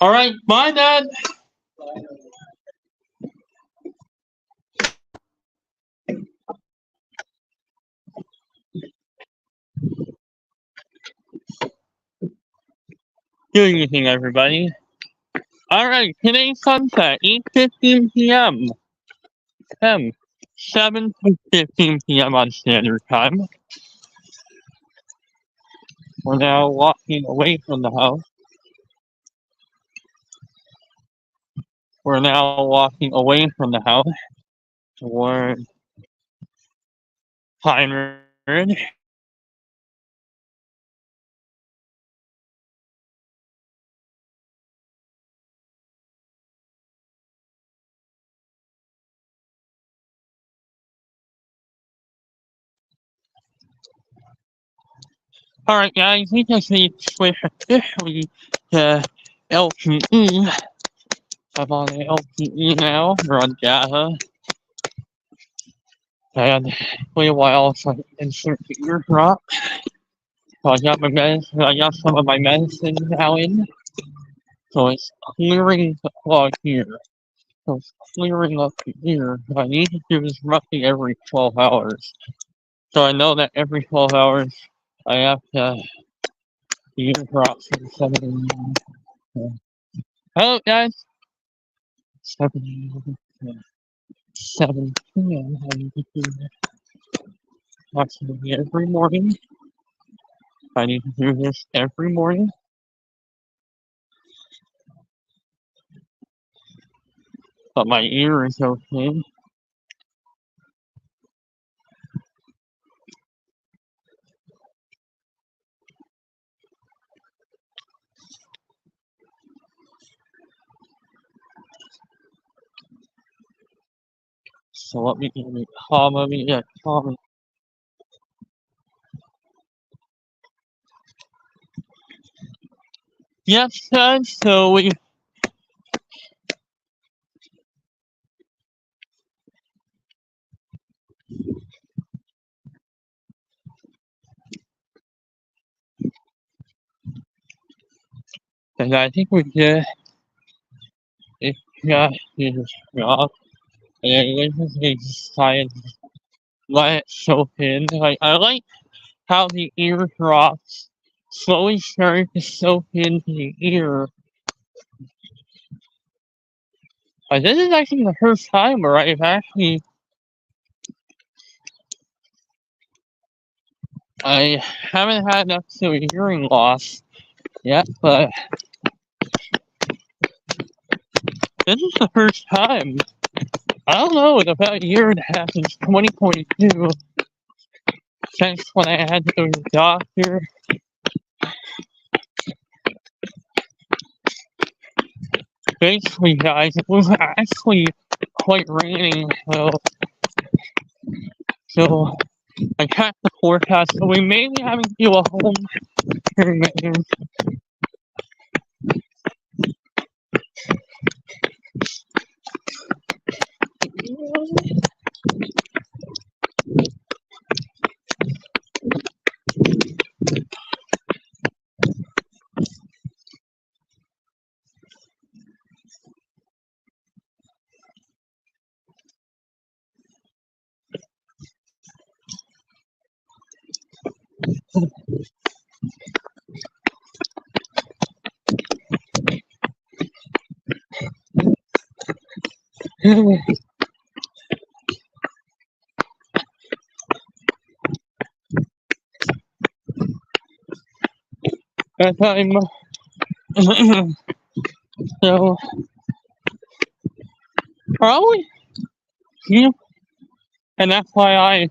All right, bye, Dad. Good evening, everybody. All right, today's sunset, 8:15 p.m. M. 7:15 p.m. on Standard Time. We're now walking away from the house. We're now walking away from the house toward Pine Ridge. All right, guys, we just need to switch officially to LTE. I'm on LTE now. We're on data. And wait a while so I can insert the eardrop. So I got my medicine. I got some of my medicine now in. So it's clearing the plug here. So it's clearing up the ear. What I need to do is roughly every 12 hours. So I know that every 12 hours I have to the eardrops in 7 Hello guys. 7 7 p.m. I need to do approximately every morning. I need to do this every morning. But my ear is okay. So let me get a comma, let me get a comma. Yes, guys, so we and I think we did it got his job and then we decided to let it soak in. Like I like how the eardrops slowly started to soak into the ear. This is actually the first time where I've actually I haven't had enough to hearing loss yet, but this is the first time. I don't know, in about a year and a half since 2022, since when I had to go to the doctor. Basically, guys, it was actually quite raining, so I got the forecast, so we may be having to do a home hearing maintenance. That time, so probably you and FYI,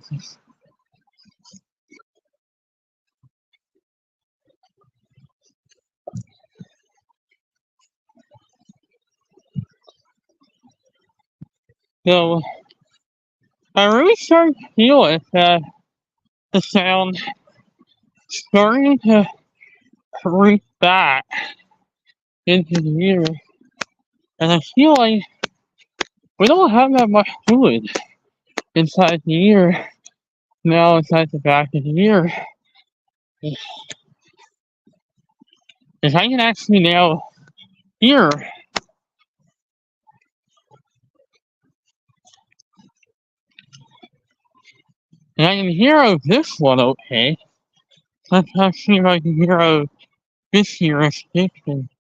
so I really started to feel it that the sound starting to creep back into the ear, and I feel like we don't have that much fluid inside the ear now inside the back of the ear. If I can actually now here. And I can hero this one okay. Let's see if I can hero this jurisdiction.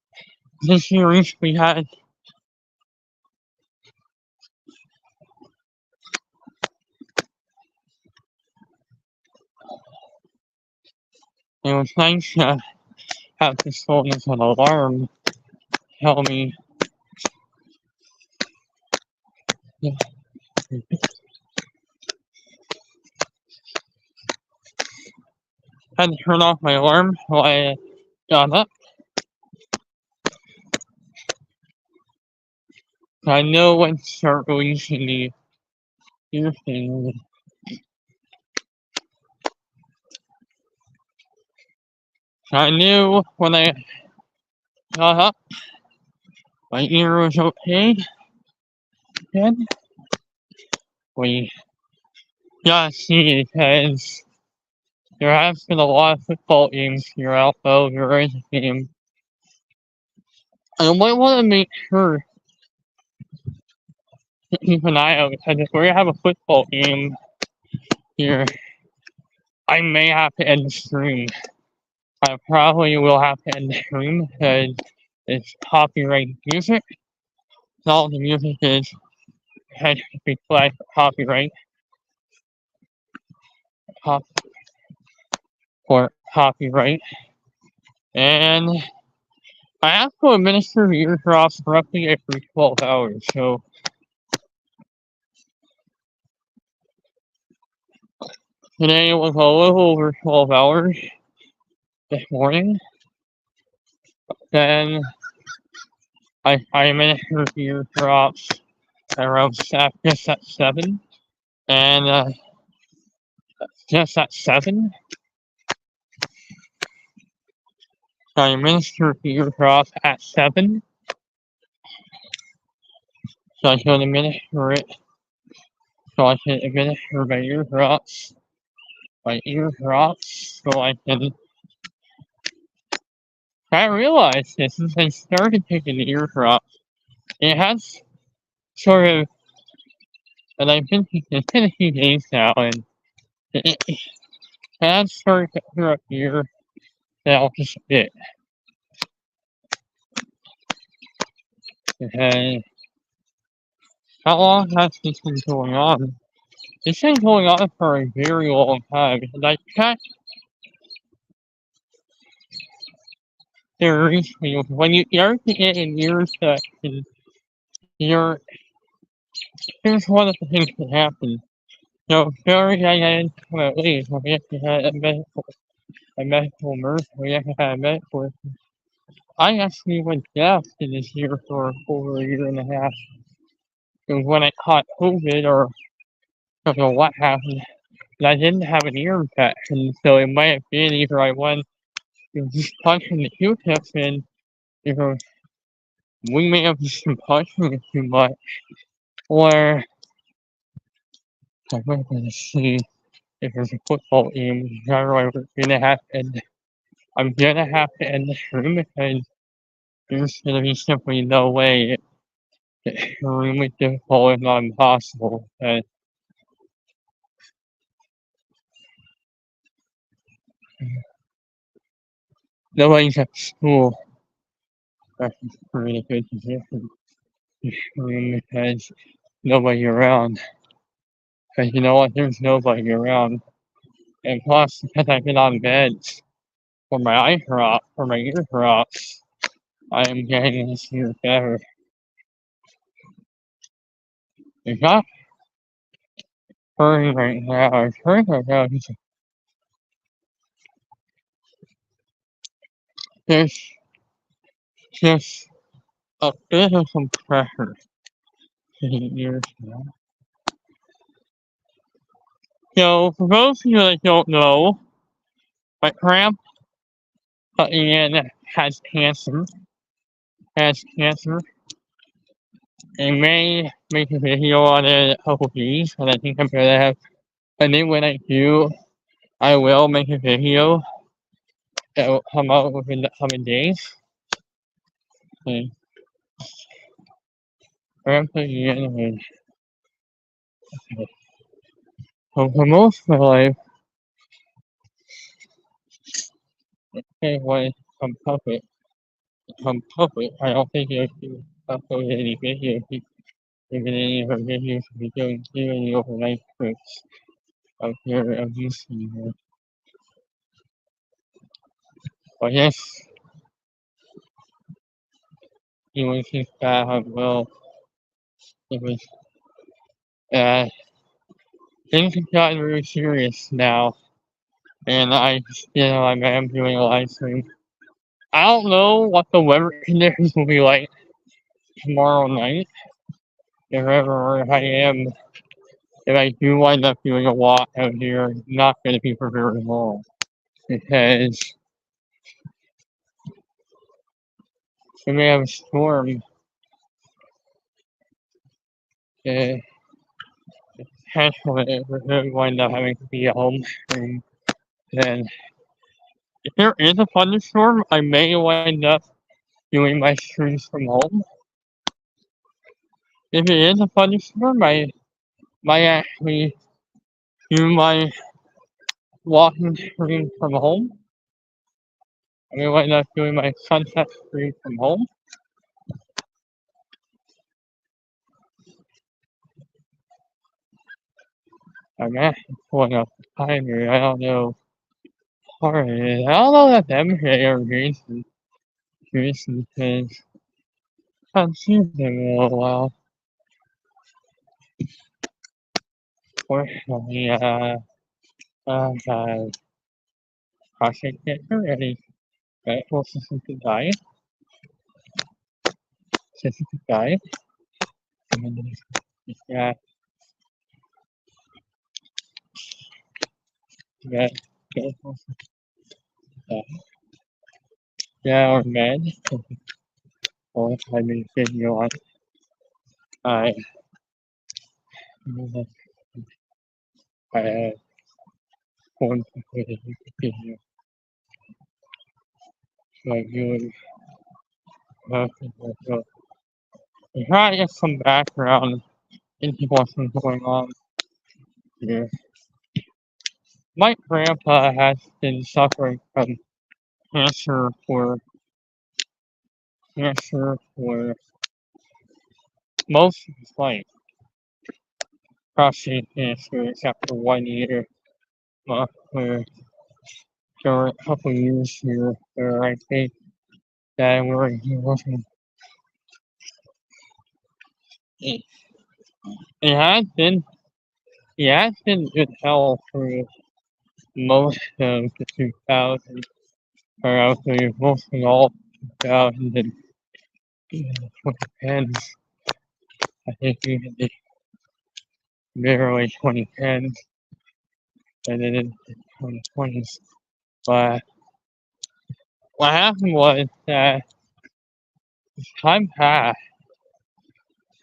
This jurisdiction we had. It was nice to have this phone as an alarm tell me. Yeah. Had to turn off my alarm while I got up. I know when to start releasing the ear thing. I knew when I got up, my ear was okay. Then we gotta see because there has been a lot of football games here out though. There is a game. I might want to make sure to keep an eye out because if we have a football game here, I may have to end the stream. I probably will have to end the stream because it's copyright music. All the music is had to be flagged for copyright. For copyright. And I have to administer eardrops roughly every 12 hours, so today was a little over 12 hours this morning. Then I administered eardrops around just at 7. And just at 7, I administered eardrops at 7. So I can administer it. So I can administer my eardrops. So I can. I realized this since I started taking the eardrops. It has sort of, and I've been taking it a few days now, and it has started to clear up ear now just a bit. And how long has this been going on? It's been going on for a very long time, and I checked there recently. When you start to get an ear infection, here's one of the things that happen. So, very identifiably, we have to have a medical nurse, we have to have a medical. I actually went deaf in this year for over a year and a half. And when I caught COVID, or I don't know what happened, and I didn't have an ear infection, so it might have been either I went just punching the Q-tips in, either we may have just been punching it too much, or I might have to see if there's a football game. I'm gonna have to end the stream because there's gonna be simply no way. It's extremely difficult, if not impossible. And nobody's at school. That's a really good position to stream because nobody around. Because you know what? There's nobody around. And plus, because I've been on meds for my ear drops, I am getting this year better. It's not hurting right now. It's hurting right now. There's just a bit of some pressure to the ears now. So, for those of you that don't know, my grandpa Ian has cancer. I may make a video on it in a couple of days, and I think I'm gonna have. And then when I do, I will make a video that will come out within the coming days. Okay. Grandpa Ian for most of my life, it was from puppet. From puppet, I don't think you can upload any videos, even any of her videos we don't do any overnight trips out here of using her. But yes, he was his bad well. It was things have gotten very serious now. And I am doing a live stream. I don't know what the weather conditions will be like tomorrow night. If ever I am, if I do wind up doing a walk out here, not going to be for very long. Because we may have a storm. Potentially, we're going to wind up having to be at home. And then, if there is a thunderstorm, I may wind up doing my streams from home. If it is a thunderstorm, I might actually do my walking stream from home. I may wind up doing my sunset stream from home. I'm actually pulling up the time here. I don't know what it is. I don't know that demonstrator or Jason because I haven't seen him in a little while. Fortunately, project get ready. Right, well, Specific diet. Specific diet. And then yeah, yeah, yeah, or med. Or I mean, video on. I, I, one video. Like you would try to get some background into what's been going on here. My grandpa has been suffering from cancer for most of his life. Prostate cancer, except for 1 year. For a couple years here, where I think that where he wasn't. It, it has been good health for most of the 2000s, or actually most of all 2000s and 2010s. I think even the early 2010s and then in the 2020s. But what happened was that as time passed,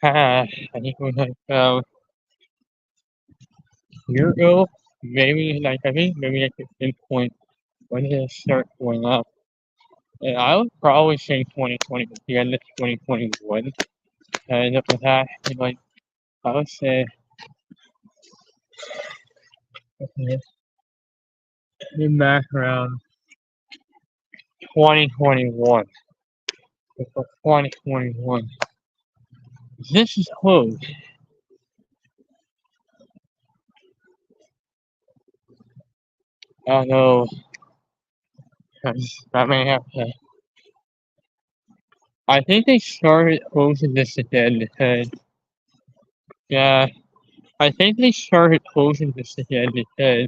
I think it was like about a year ago, maybe maybe I could pinpoint when did it start going up. And I would probably say 2020, the end of 2021. And with that, like I would say in back around 2021. Before 2021. This is close. I don't know. I may have to. I think they started closing this again because, yeah, I think they started closing this again because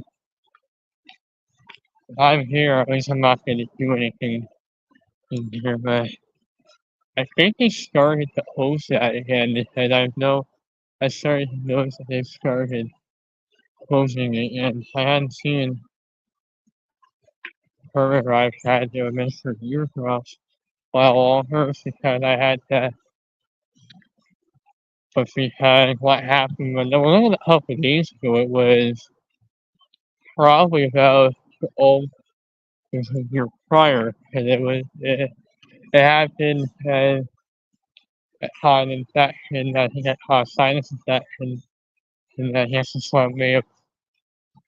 if I'm here, at least I'm not going to do anything in here, but I think they started to close that again because I started to notice that they started closing it, and I hadn't seen her I've had to administer years for us while all hers because I had to. But because what happened when it was a couple of days ago, it was probably about it was a year prior, and it happened that caused infection. I think that caused sinus infection, and that yes, this one may have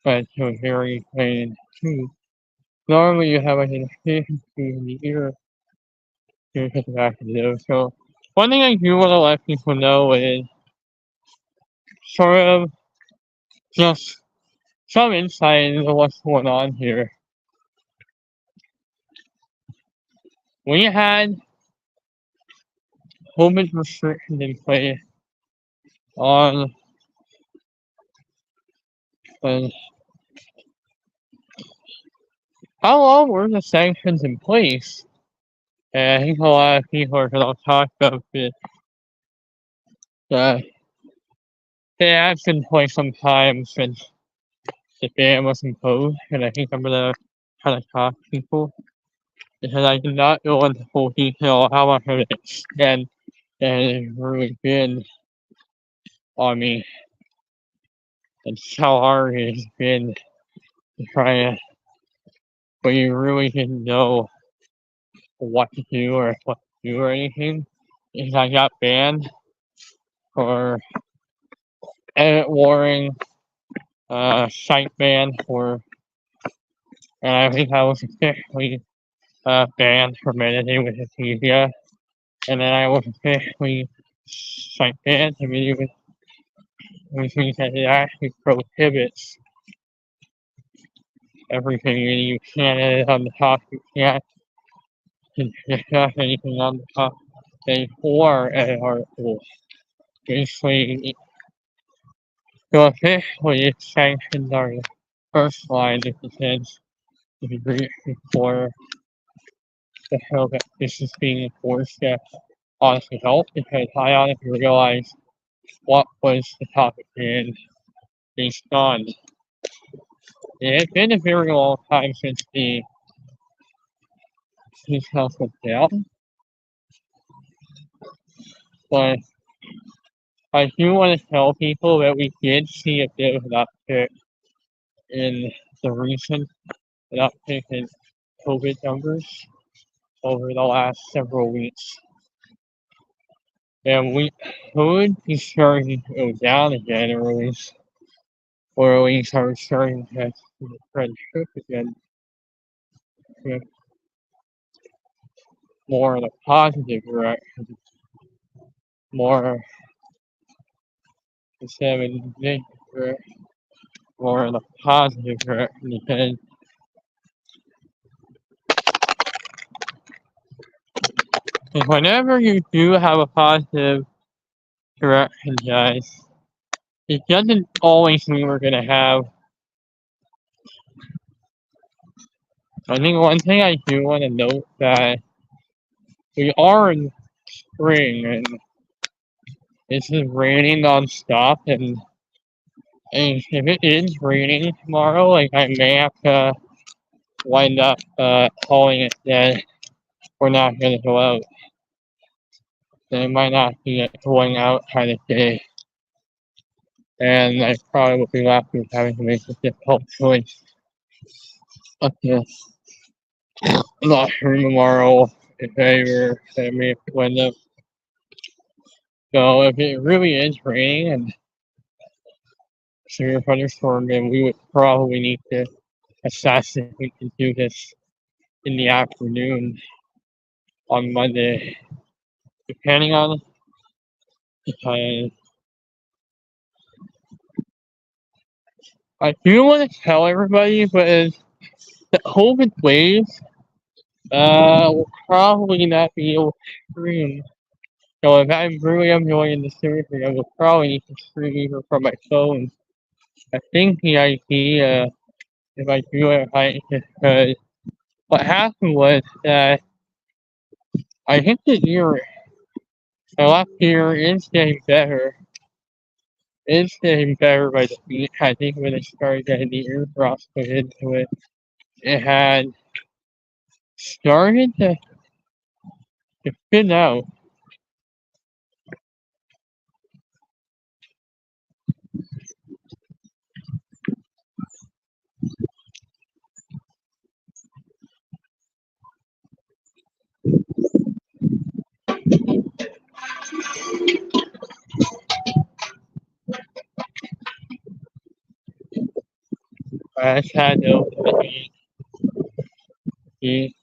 led to a very pain too. Normally, you have like an incision in the ear to get the back of the nose. So, one thing I do want to let people know is sort of just some insight into what's going on here. We had COVID restrictions in place on how long were the sanctions in place? And I think a lot of people are going to talk about this. It has been quite some time since the ban was imposed, and I think I'm going to kind of talk to people because I did not go into full detail how much of it extend and it's really been on me and how hard it has been to try to, but you really didn't know what to do or what to do or anything. Because I got banned for edit warring, site ban for, and I think I was officially banned for meditating with Wikipedia, and then I was officially site banned to me, which means that it actually prohibits everything, and you can't edit on the top, you can't discuss anything on the top page or edit articles. Basically, so officially, its sanctions are the first line in the sense if you reach before the hell that this is being enforced that honestly helped because I honestly realized what was the topic and based on. It's been a very long time since the his health went down, but I do want to tell people that we did see a bit of an uptick in the recent uptick in COVID numbers over the last several weeks. And we could be starting to go down again, or at least are starting to trend shift again with more in a positive direction, more instead of a negative direction, more in a positive direction because whenever you do have a positive direction, guys, it doesn't always mean we're gonna have. I think one thing I do want to note that we are in spring and it's raining nonstop, and if it is raining tomorrow, like I may have to wind up calling it that we're not gonna go out. It might not be a going out kind of day, and I probably will be left with having to make a difficult choice. Okay, not sure tomorrow if I may have to wind up. So if it really is raining and severe thunderstorm, then we would probably need to assess if we can do this in the afternoon on Monday, depending on because I do want to tell everybody, but the COVID wave will probably not be able to stream. So if I'm really enjoying the series, I will probably need to stream either from my phone. I think the idea, if I do it right, because what happened was that I hit the ear. My left ear is getting better. It's getting better by the week. I think when I started getting the ear drops put into it, it had started to thin out. I just had to he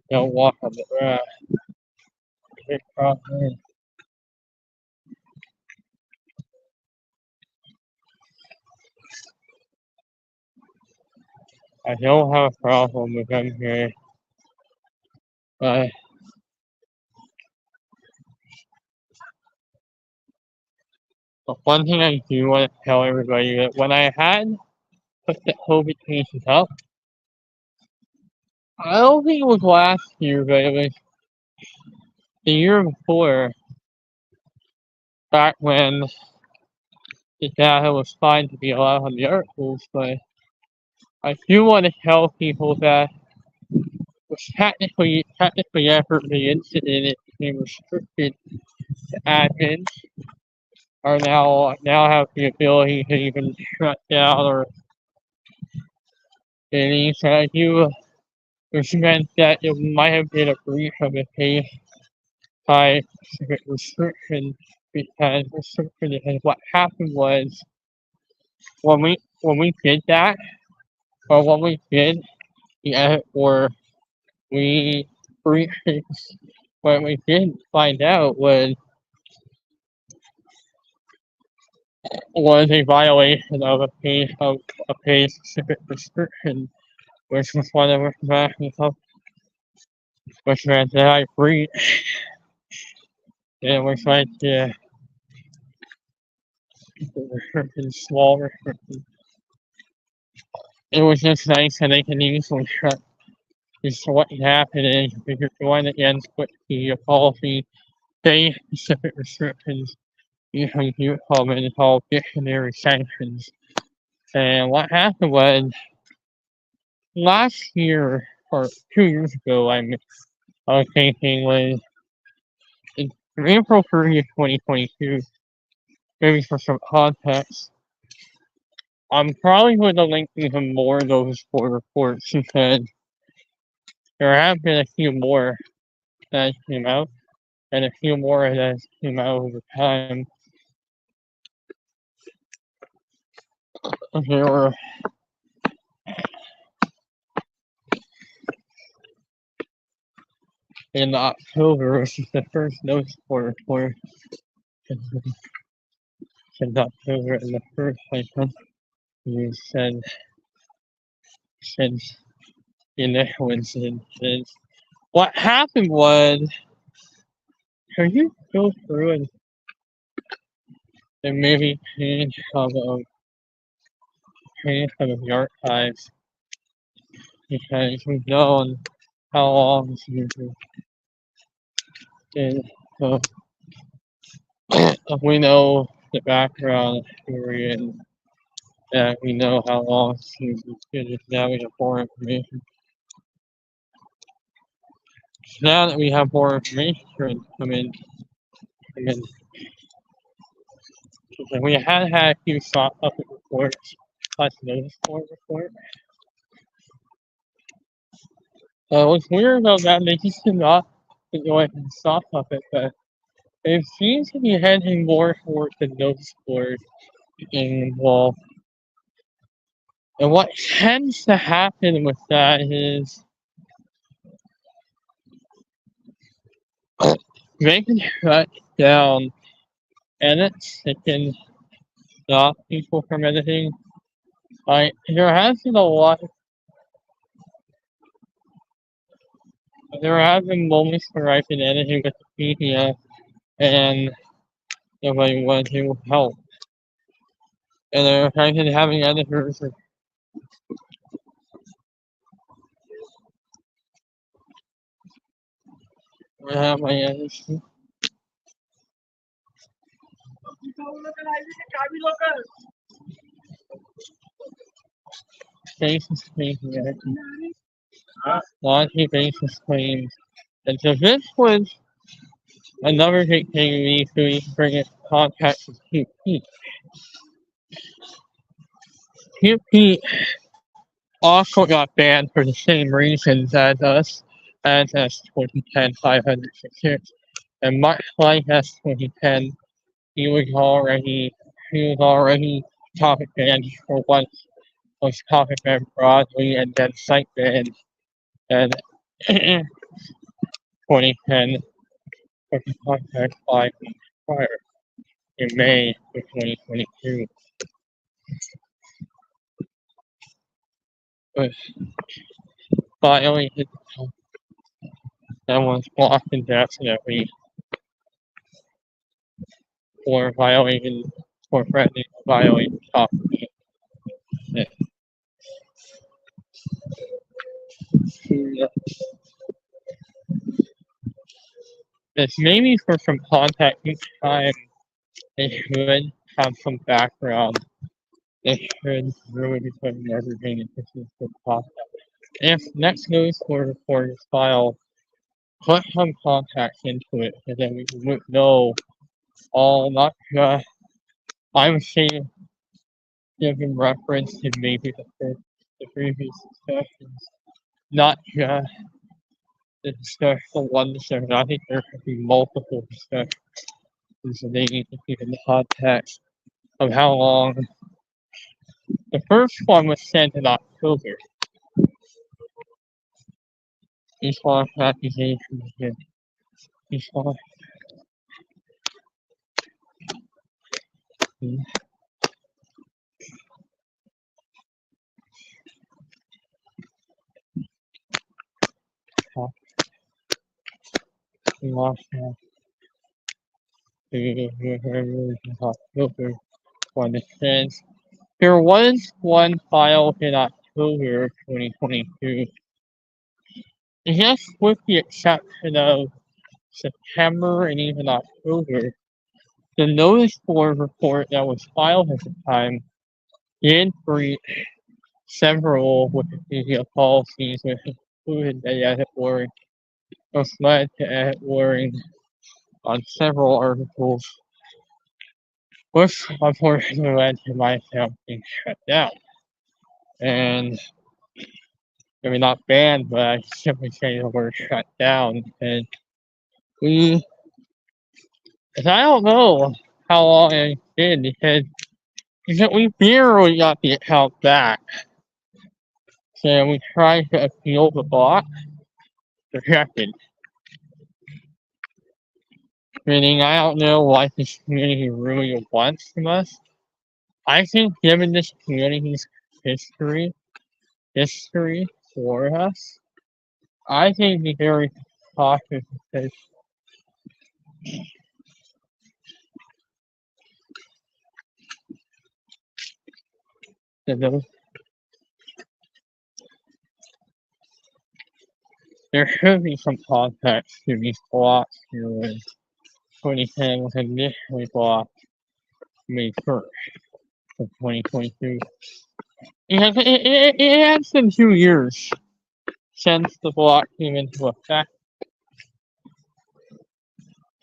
don't walk on the grass. I don't have a problem with him here, but one thing I do want to tell everybody that when I had put the COVID cases up, I don't think it was last year, but it was the year before, back when the data was fine to be allowed on the articles, but I do want to tell people that was technically after the incident it became restricted to admins are now have the ability to even shut down or any so I do which meant that it might have been a breach of the case by specific restriction because restriction and what happened was when we did that or when we did the edit or we breached what we did find out was a violation of a pay specific restriction, which was one of the which meant that I breached and which led to small restrictions. It was just nice that they can easily shut. Just what happened is if you're going against what the policy pay specific restrictions, usually do come in called dictionary sanctions. And what happened was last year or 2 years ago, I was thinking was in April 30th, 2022. Maybe for some context, I'm probably going to link even more of those 4 reports because there have been a few more that came out, and a few more that came out over time. There were in October, which is the first noticeable report. In October, in the first cycle, you said since the initial incident is what happened was, can you go through and maybe change some of the archives because we've known how long this usually is. So we know the background story and that we know how long this usually is. Now we have more information. So now that we have more information come in. We had a few soft puppet reports, plus notice board report. What's weird about that, they just did not go ahead and soft puppet, but it seems to be heading more towards the notice board being involved. And what tends to happen with that is they can shut down edits that can stop people from editing. There has been a lot. There have been moments where I've been editing with the PDF and nobody wanted to help. And I've been having editors. I have my editors. Basis claims laundry basis claims. And so this was another big thing we need to bring in contact with QP. QP also got banned for the same reasons as us, as S2010 566. And much like S2010, he was already topic banned for once was Comic Man Broadway and then Sightman and 2010 was Contact by Fire in May of 2022. But violated that was blocked indefinitely for violating for threatening to violate property. It's maybe for some context each time they should have some background. They should really be putting everything into the context. If next news for this file, put some context into it so that we would know all, not just, I would say, giving reference to maybe the previous discussions, not just the discussion one discussion. I think there could be multiple discussions, so they need to keep in the context of how long. The first one was sent in October. These false accusations again. These false. We lost now. October for the sense. There was one filed in October 2022. Just with the exception of September and even October, the notice board report that was filed at the time did breach several Wikipedia policies, which included the edit wording, which led to edit wording on several articles, which unfortunately led to my account being shut down. And I mean, not banned, but I simply say the word shut down. And I don't know how long it did because we barely got the account back. So we tried to appeal the block, rejected. Meaning, I don't know what this community really wants from us. I think given this community's history for us, I think be very cautious because there should be some context to these blocks here when 2010 was initially blocked May 1st of 2022. It has been 2 years since the block came into effect.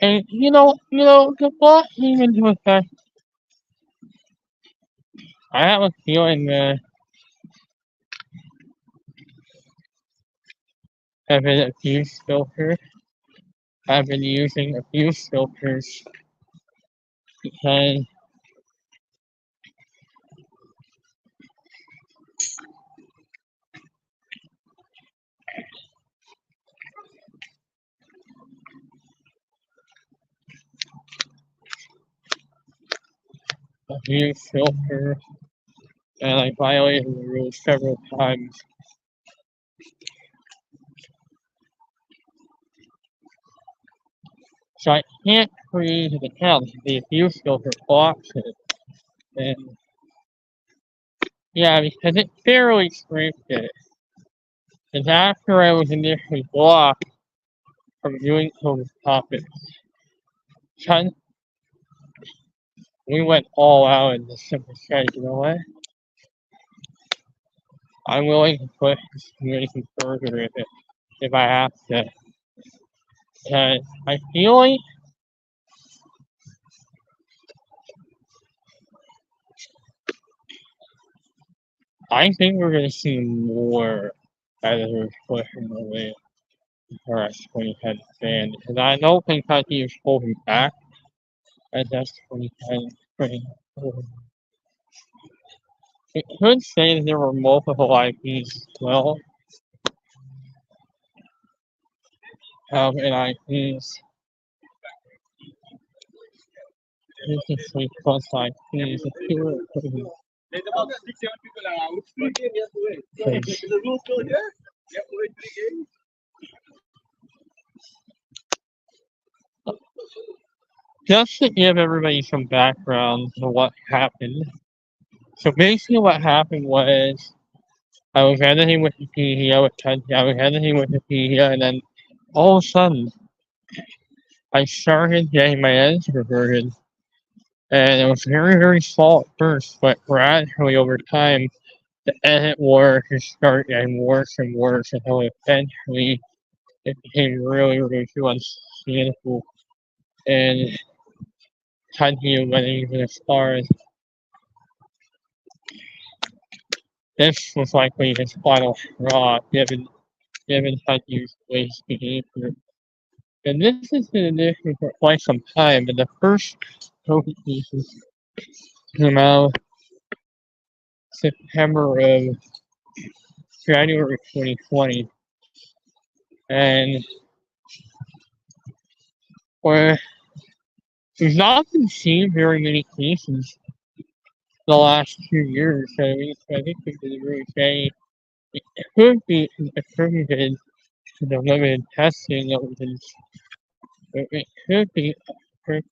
And the block came into effect. I have a feeling that I've been abuse filters. I've been using abuse filters because abuse filter and I violated the rules several times. So I can't create an account. The abuse filter blocks it. And yeah, because it fairly scraped it. And after I was initially blocked from doing those topics, we went all out and just simply said, you know what? I'm willing to push this community further if I have to. And I feel like I think we're gonna see more editors pushing away for us when he had banned. Because I don't think Kentucky is holding back at that's 2010 spring. It could say that there were multiple IPs. Well, have an IPs. This is 3 plus IPs. Just to give everybody some background to what happened. So basically what happened was I was editing Wikipedia, I was editing Wikipedia, and then all of a sudden I started getting my edits reverted. And it was very, very slow at first, but gradually over time, the edit work just started getting worse and worse until eventually it became really, really too unsustainable. And Haikyuu went even as far as this was likely his final straw, given Haikyuu's waste behavior. And this has been an issue for quite some time, and the first Toby pieces came out September of January 2020. And where we've not been seeing very many cases the last 2 years. I think we can really say it could be attributed to the limited testing that we've been. It could be a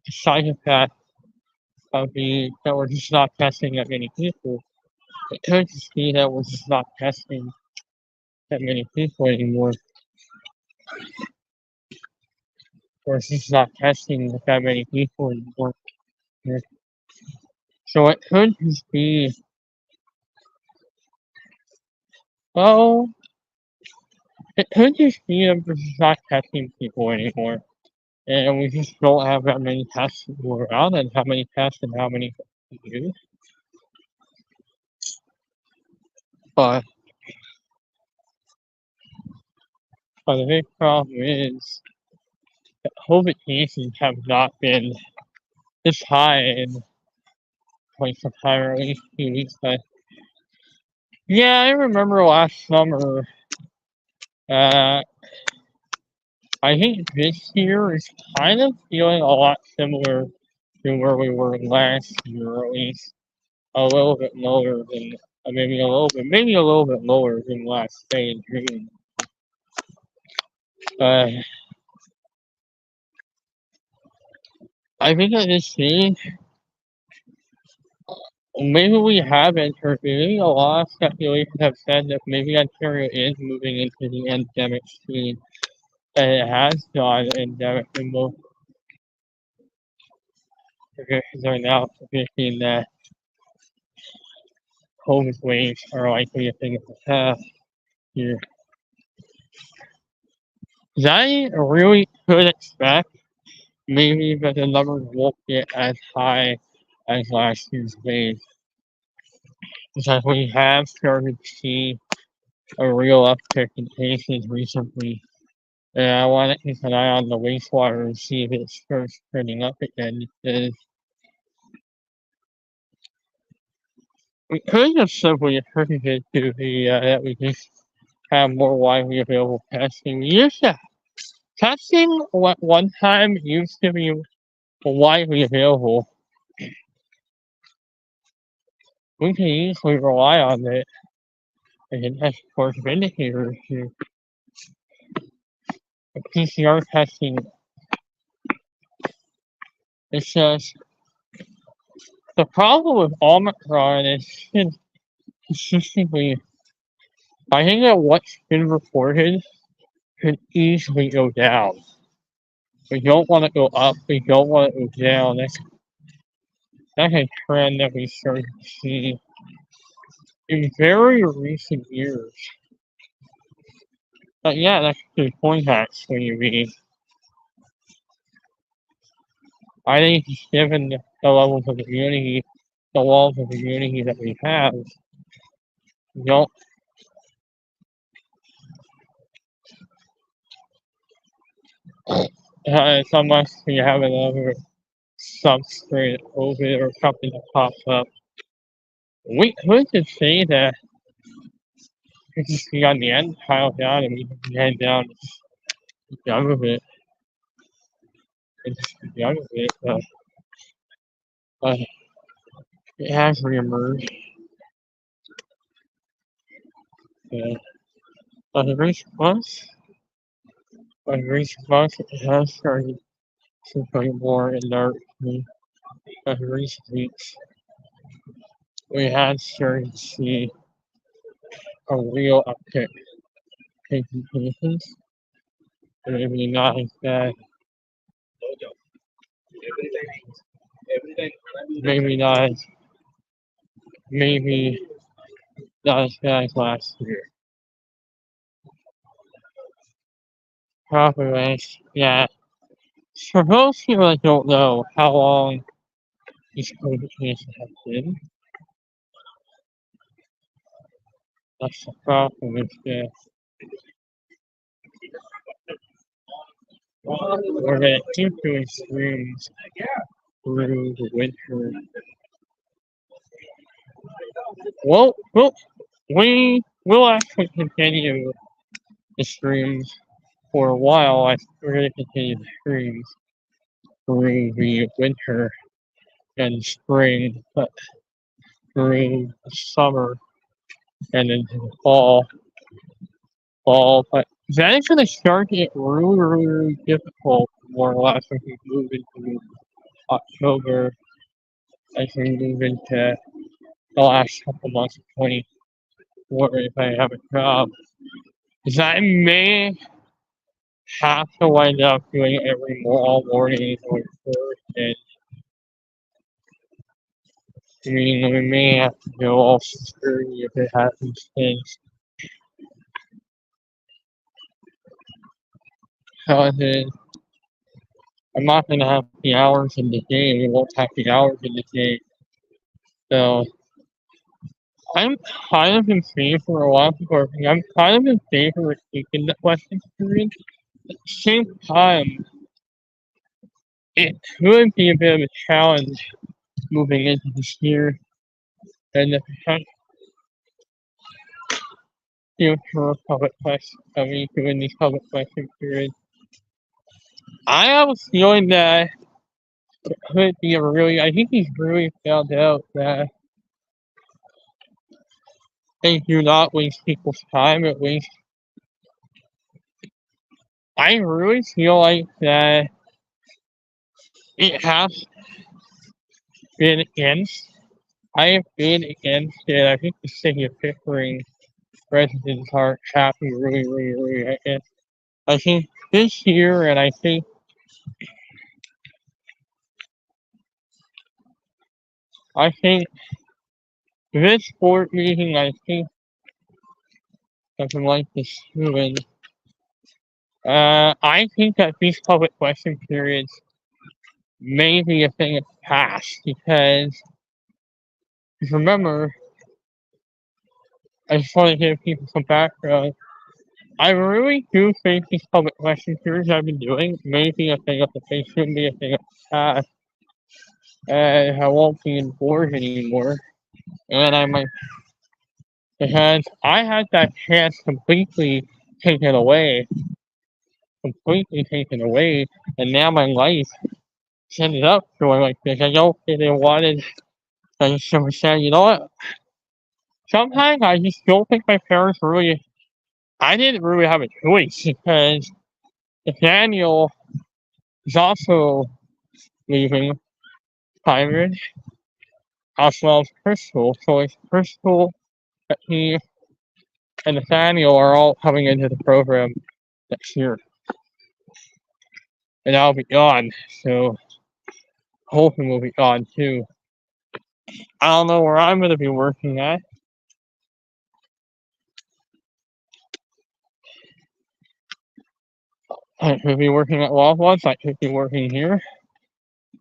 side effect of that we're just not testing that many people. It could just be that we're just not testing that many people anymore. We're just not testing with that many people anymore. So it could just be, well, it could just be that we're just not testing people anymore. And we just don't have that many tests to go around, and how many tests and how many to use. But the big problem is that COVID cases have not been this high in quite some time, or at least a few weeks. But yeah, I remember last summer. I think this year is kind of feeling a lot similar to where we were last year, or at least a little bit lower than maybe a little bit lower than last day in June. I think at this stage, maybe we have entered. Maybe a lot of speculation have said that maybe Ontario is moving into the endemic scene, and it has gone endemic in most projections are now predicting that COVID waves are likely a thing of the past here. I really could expect maybe that the numbers won't get as high as last year's wave, because we have started to see a real uptick in cases recently. And I want to keep an eye on the wastewater and see if it starts turning up again, because we could have simply attributed to the that we just have more widely available testing. We used to testing one time used to be widely available. We can easily rely on it as a test course of indicators here. PCR testing, it's just the problem with Omicron is consistently, I think that what's been reported could easily go down. We don't want to go up, we don't want to go down. That's a trend that we started to see in very recent years. But yeah, that's the point actually. I think given the levels of immunity, the walls of immunity that we have, don't it's unless we have another substrate COVID or something that pops up We could just say that we just be on the end pile down and we can head down the other bit and just the other bit, but it has reemerged. But the recent months, it has started to play more in dark in recent weeks. We had started to see a real uptick taking cases. Maybe not as bad. Maybe not as maybe not as bad as last year. Probably, yeah. For those people that don't know how long these COVID cases have been, that's the problem is that we're gonna keep doing streams through the winter. Well, we will actually continue the streams for a while. We're gonna continue the streams through the winter and spring, but through the summer and into the fall. But then it's gonna start to get really difficult more or less as we move into October, as we move into the last couple months of 24 if I have a job. Is I may have to wind up doing every all morning going forward, and meaning we may have to go all 6:30 if it happens. And because I'm not gonna have the hours in the day. We won't have the hours in the day. So I'm kind of in favor. A lot of people are. I'm kind of in favor of taking the question period. At the same time, it could be a bit of a challenge moving into this year and the potential future of public question. I mean, doing these public question periods. I have a feeling that it could be a really. I think he's really found out that they do not waste people's time. At least I really feel like that it has been against. I have been against it. I think the city of Pickering residents aren't happy, really. I think this year, and I think this board meeting, I think something like this soon. I think that these public question periods may be a thing of the past because remember, I just want to give people some background. I really do think these public question periods I've been doing may be a thing of the past, shouldn't be a thing of the past. And I won't be in board anymore. And I might, because I had that chance completely taken away, and now my life ended up going like this. I don't really wanted, I just sort of said, you know what? Sometimes I just don't think my parents really, I didn't really have a choice because Nathaniel is also leaving Pirate, as well as Crystal. So it's Crystal, he, and Nathaniel are all coming into the program next year. And I'll be gone, so hoping will be gone too. I don't know where I'm gonna be working at. I could be working at Loblaws, I could be working here.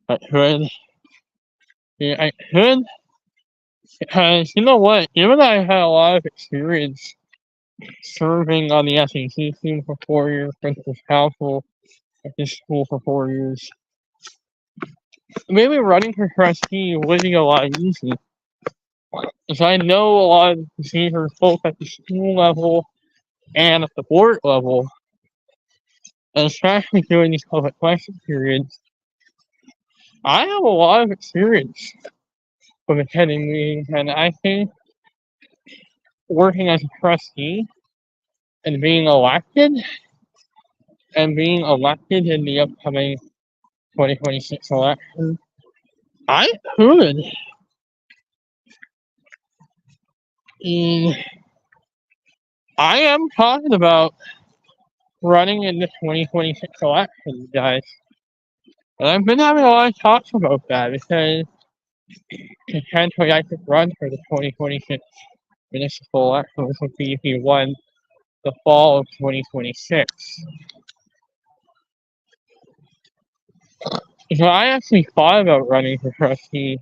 I could. Yeah, I could. Because you know what? Even though I had a lot of experience serving on the SEC team for 4 years, principal counsel at this school for 4 years, maybe running for trustee would be a lot easier. Because I know a lot of procedures both at the school level and at the board level, and especially during these public question periods, I have a lot of experience with attending meetings, and I think working as a trustee and being elected in the upcoming 2026 election, I could I am talking about running in the 2026 election, guys. And I've been having a lot of talks about that because potentially I could run for the 2026 municipal election, which would be if he won the fall of 2026. So I actually thought about running for trustee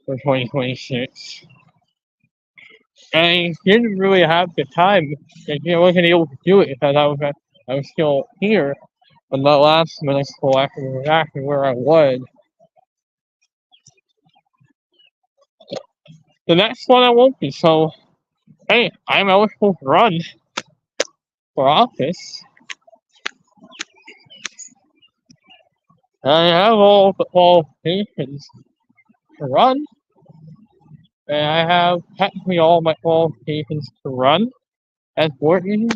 for 2026. And I didn't really have the time. I wasn't able to do it because I was still here when the last municipal election was actually where I was. The next one I won't be, so hey, I'm eligible to run for office. I have all the qualifications to run, and I have technically all my qualifications to run as board meeting.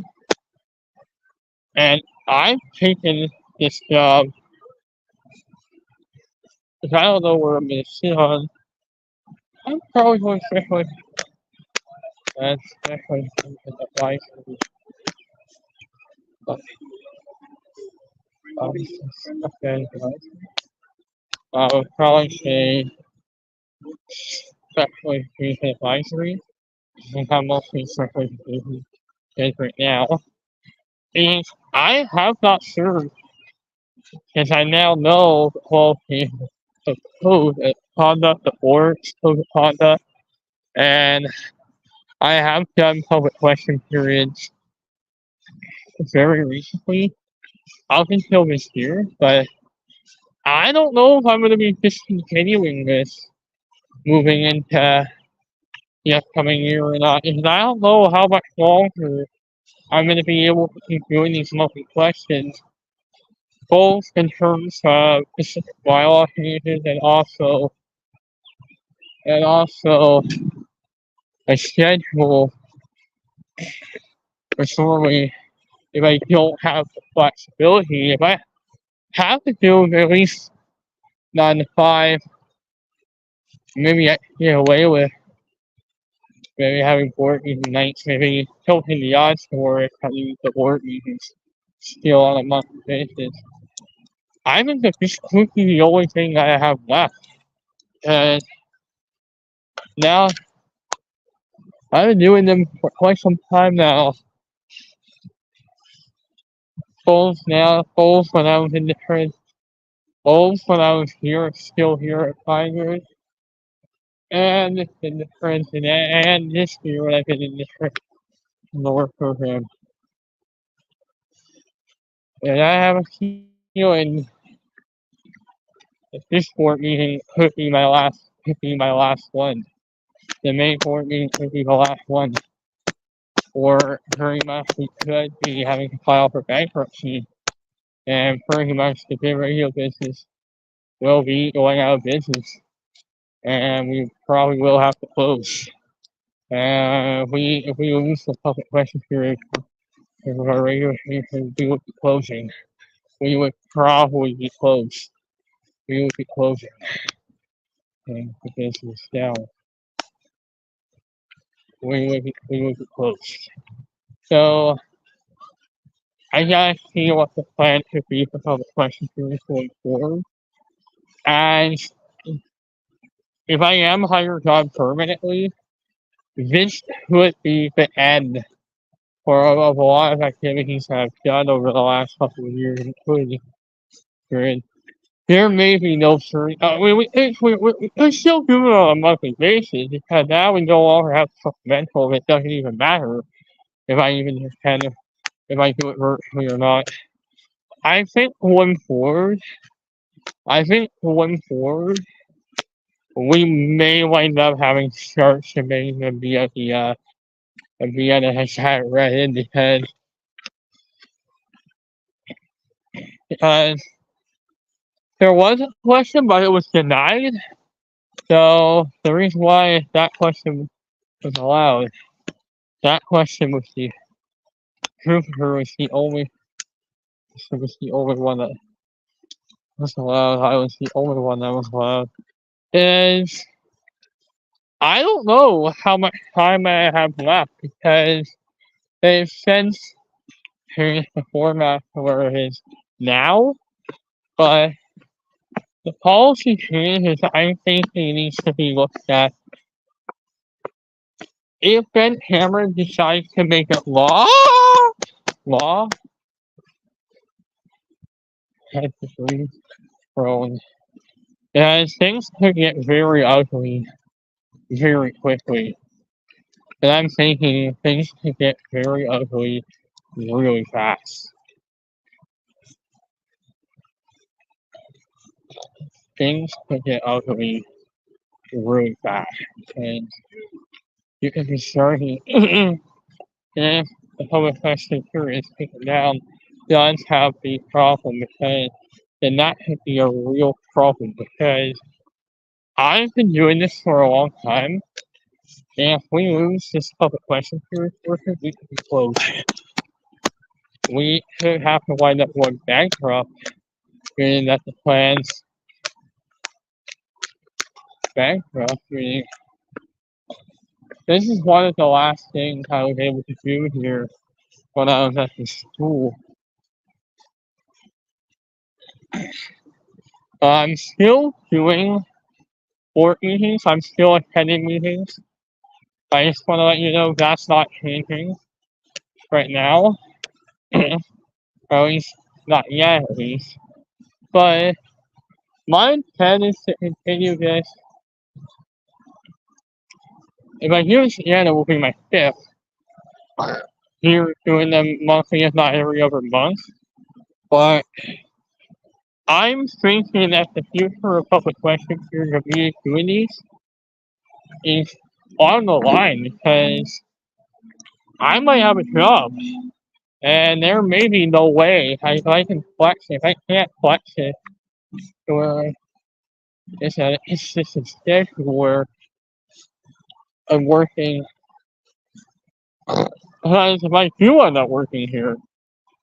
And I've taken this job because I don't know where I'm going to sit on. I'm probably going to stick with especially advice. Okay, I would probably say especially education advisory. I think I'm mostly special education right now. And I have not served because I now know the qualifications of code of conduct, the board's code of conduct, and I have done public question periods very recently, up until this year, but I don't know if I'm going to be discontinuing this moving into the upcoming year or not, because I don't know how much longer I'm going to be able to keep doing these monthly questions, both in terms of specific bylaw changes and also a schedule. Which normally, if I don't have the flexibility, if I have to do at least 9 to 5, maybe I can get away with maybe having board meeting nights, maybe tilting the odds for it, having the board meetings still on a monthly basis. I think that this could be the only thing that I have left. And now, I've been doing them for quite some time now. Both when I was in different, both when I was still here at Tigers, and in different, and this year when I've been in different lower program. And I have a feeling that this board meeting could be my last one. The May board meeting could be the last one. Or very much we could be having to file for bankruptcy. And pretty much the big radio business will be going out of business. And we probably will have to close. If we lose the public question period, if our radio station, we would be closing. We would probably be closed. We would be closing. And the business down. We would be closed. So I gotta see what the plan could be for public question periods going forward. And if I am hired on permanently, this could be the end for a lot of activities that I've done over the last couple of years, including period. There may be no certain. We still do it on a monthly basis because now we no longer have supplemental. It doesn't even matter if I do it virtually or not. I think going forward, we may wind up having start shipping the Vienna has had it read in because there was a question, but it was denied. So the reason why that question was allowed, that question was the Jupiter was the only one that was allowed. I was the only one that was allowed. And I don't know how much time I have left because they've since changed the format to where it is now. But the policy change is I think it needs to be looked at. If Ben Cameron decides to make it law, that's just really prone. And things could get very ugly very quickly. And I'm thinking things could get very ugly really fast. Things could get ugly really fast. And you can be starting if the public question here is taken down does have the problem because then that could be a real problem because I've been doing this for a long time. And if we lose this public question period, we could be closed. We could have to wind up going bankrupt, meaning that the plan's bankrupt, meaning this is one of the last things I was able to do here when I was at the school. I'm still doing board meetings, I'm still attending meetings. I just want to let you know that's not changing right now. Or at least not yet at least. But my intent is to continue this. If I do this again, it will be my 5th year doing them monthly, if not every other month. But I'm thinking that the future of public question period of me doing these is on the line because I might have a job. And there may be no way I can flex it. If I can't flex it, or it's just a schedule where I'm working. Because if I do end up working here,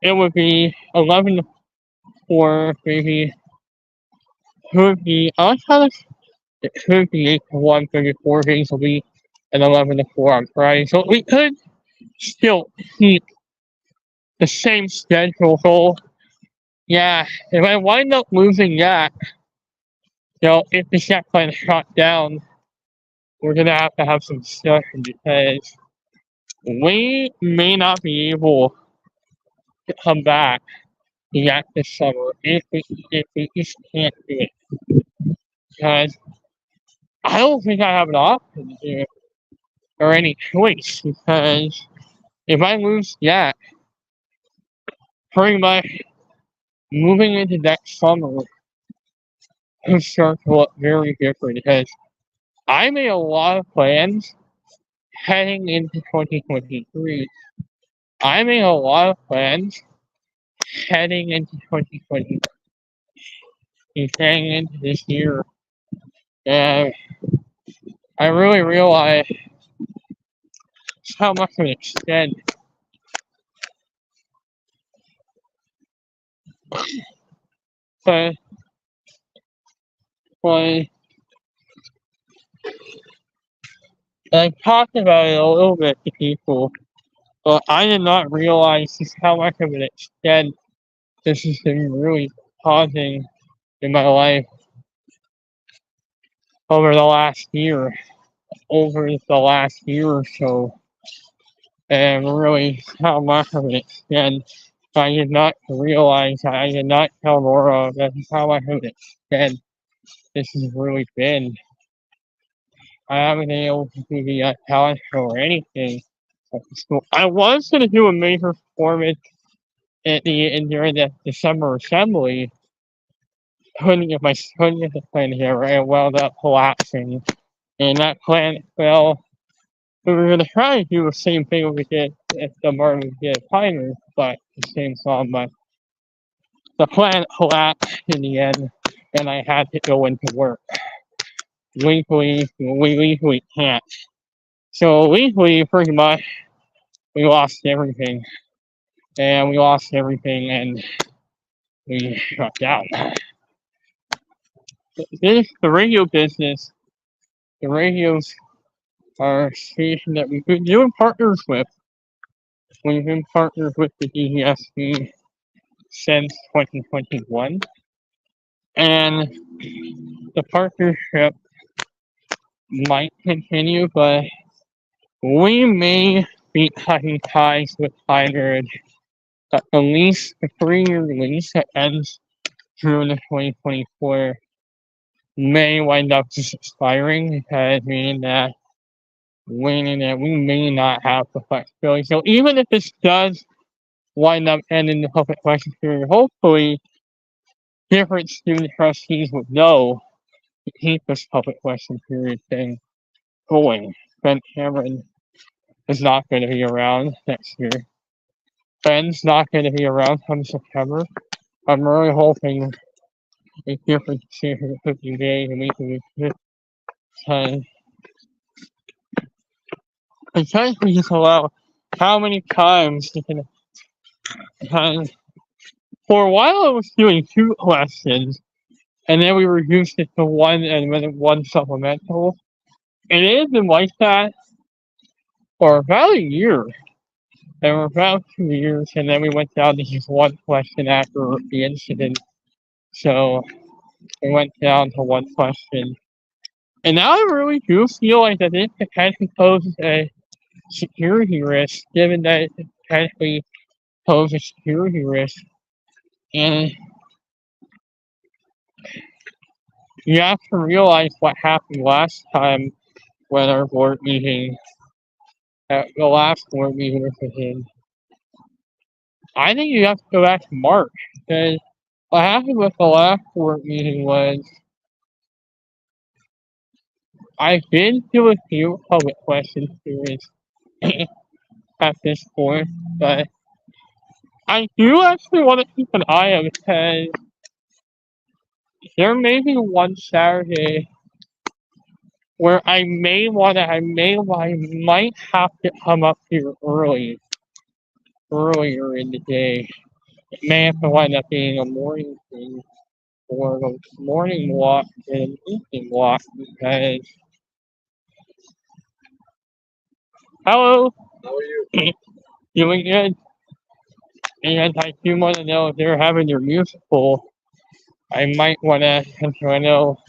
it would be 11 to 4, maybe. Could be, it could be 8 to 1, maybe 4 days a week, and 11 to 4 on Friday. So we could still keep the same schedule. So, yeah, if I wind up losing that, if the set plan shot down, we're gonna have to have some discussion because we may not be able to come back yet this summer if we just can't do it. Because I don't think I have an option here or any choice because if I lose that, pretty much moving into next summer will start to look very different because I made a lot of plans heading into 2023. I made a lot of plans heading into 2020, heading into this year. And I really realized how much of an extent but I talked about it a little bit to people, but I did not realize just how much of an extent this has been really causing in my life over the last year or so. And really how much of an extent I did not realize, I did not tell Laura that how much of an extent this has really been. I haven't been able to do the talent show or anything at the school. I was going to do a major performance during the December assembly, couldn't get the plant here, and wound up collapsing. And that plant fell. We were gonna try to do the same thing we did at the Martin did Pioneers, but the same song, but the plant collapsed in the end, and I had to go into work. Legally, we legally can't. So legally, pretty much, we lost everything, and and we shut down. The radio business, the radios are a station that we've been doing partners with. We've been partners with the DESB since 2021, and the partnership might continue, but we may be cutting ties with Pioneer. The lease, the 3-year lease that ends June of 2024 may wind up just expiring because meaning that we may not have the flexibility. So even if this does wind up ending the public question period, hopefully different student trustees would know to keep this public question period thing going. Ben Cameron is not going to be around next year. Ben's not going to be around come September. I'm really hoping a different decision could be made and we can potentially just allow how many times you can. For a while, I was doing 2 questions, and then we reduced it to 1 and then 1 supplemental. And it has been like that for about a year. And for about 2 years, and then we went down to just 1 question after the incident. So we went down to 1 question. And now I really do feel like that it potentially poses a security risk, given that it potentially poses a security risk. And you have to realize what happened last time when our board meeting, the last board meeting was in. I think you have to go back to March, because what happened with the last board meeting was I've been to a few public question periods at this point, but I do actually want to keep an eye on it because there may be one Saturday where I might have to come up here earlier in the day. It may have to wind up being a morning thing or a morning walk and an evening walk because. Hello. How are you? Doing good. And I do want to know if they're having your musical. I might want to, since I know,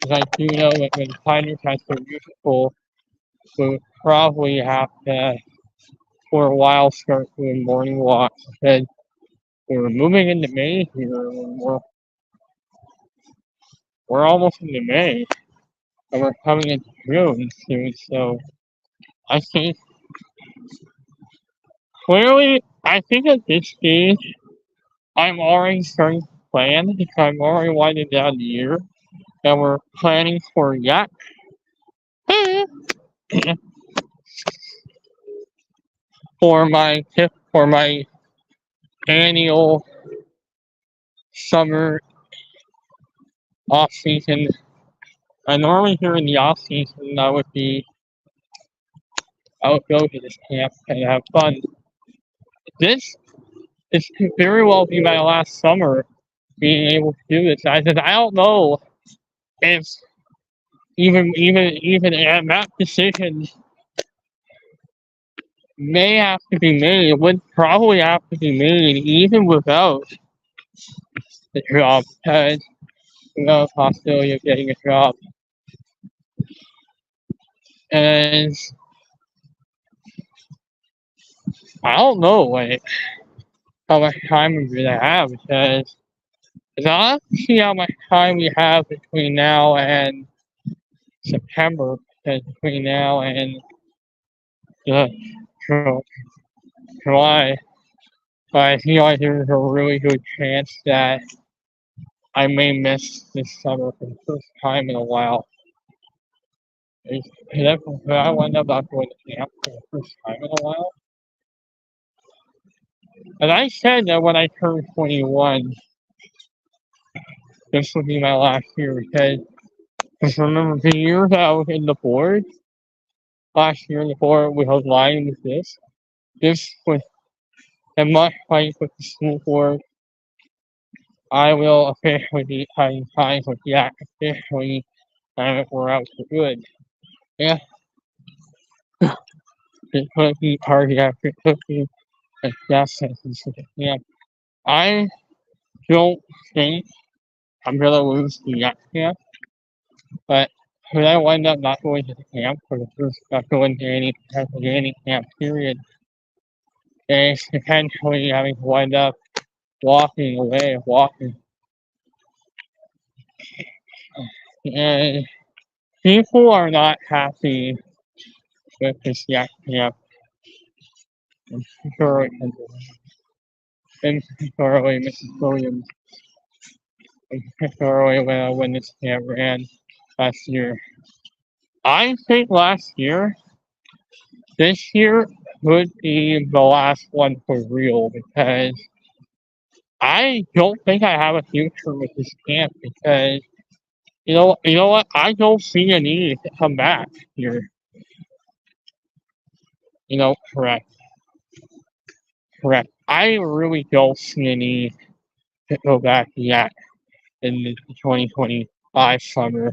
because I do know that when Pioneer has their musical, we'll probably have to, for a while, start doing morning walks because we're moving into May here. And we're almost into May, and we're coming into June soon. So I think clearly, I think at this stage, I'm already starting to plan because I'm already winding down the year, and we're planning for yet. for my annual summer off season. Normally here in the off season I would go to this camp and have fun. This could very well be my last summer being able to do this. I don't know if even that decision may have to be made. It would probably have to be made even without the job, because the possibility of getting a job. And I don't know how much time we're gonna have because I'll have to see how much time we have between now and September, because between now and July, But I feel like there's a really good chance that I may miss this summer for the first time in a while. Could I wind up not going to camp for the first time in a while? And I said that when I turned 21, this would be my last year because remember the year that I was in the board, last year in the board we was lying with this. This was a much like with the school board. I will officially be cutting ties with Jack officially, and we're out for good. Yeah, it could be party after cookie, and that's yeah. I don't think I'm gonna lose the Jack camp, but could I wind up not going to the camp for the first not going to any potentially any camp period, and potentially having to wind up walking away, walking. And people are not happy with this Yak camp. And particularly Mrs. Williams, and particularly when this camp ran last year. I think last year, this year could be the last one for real because I don't think I have a future with this camp because you know what? I don't see a need to come back here. Correct, correct. I really don't see a need to go back yet in the 2025 summer,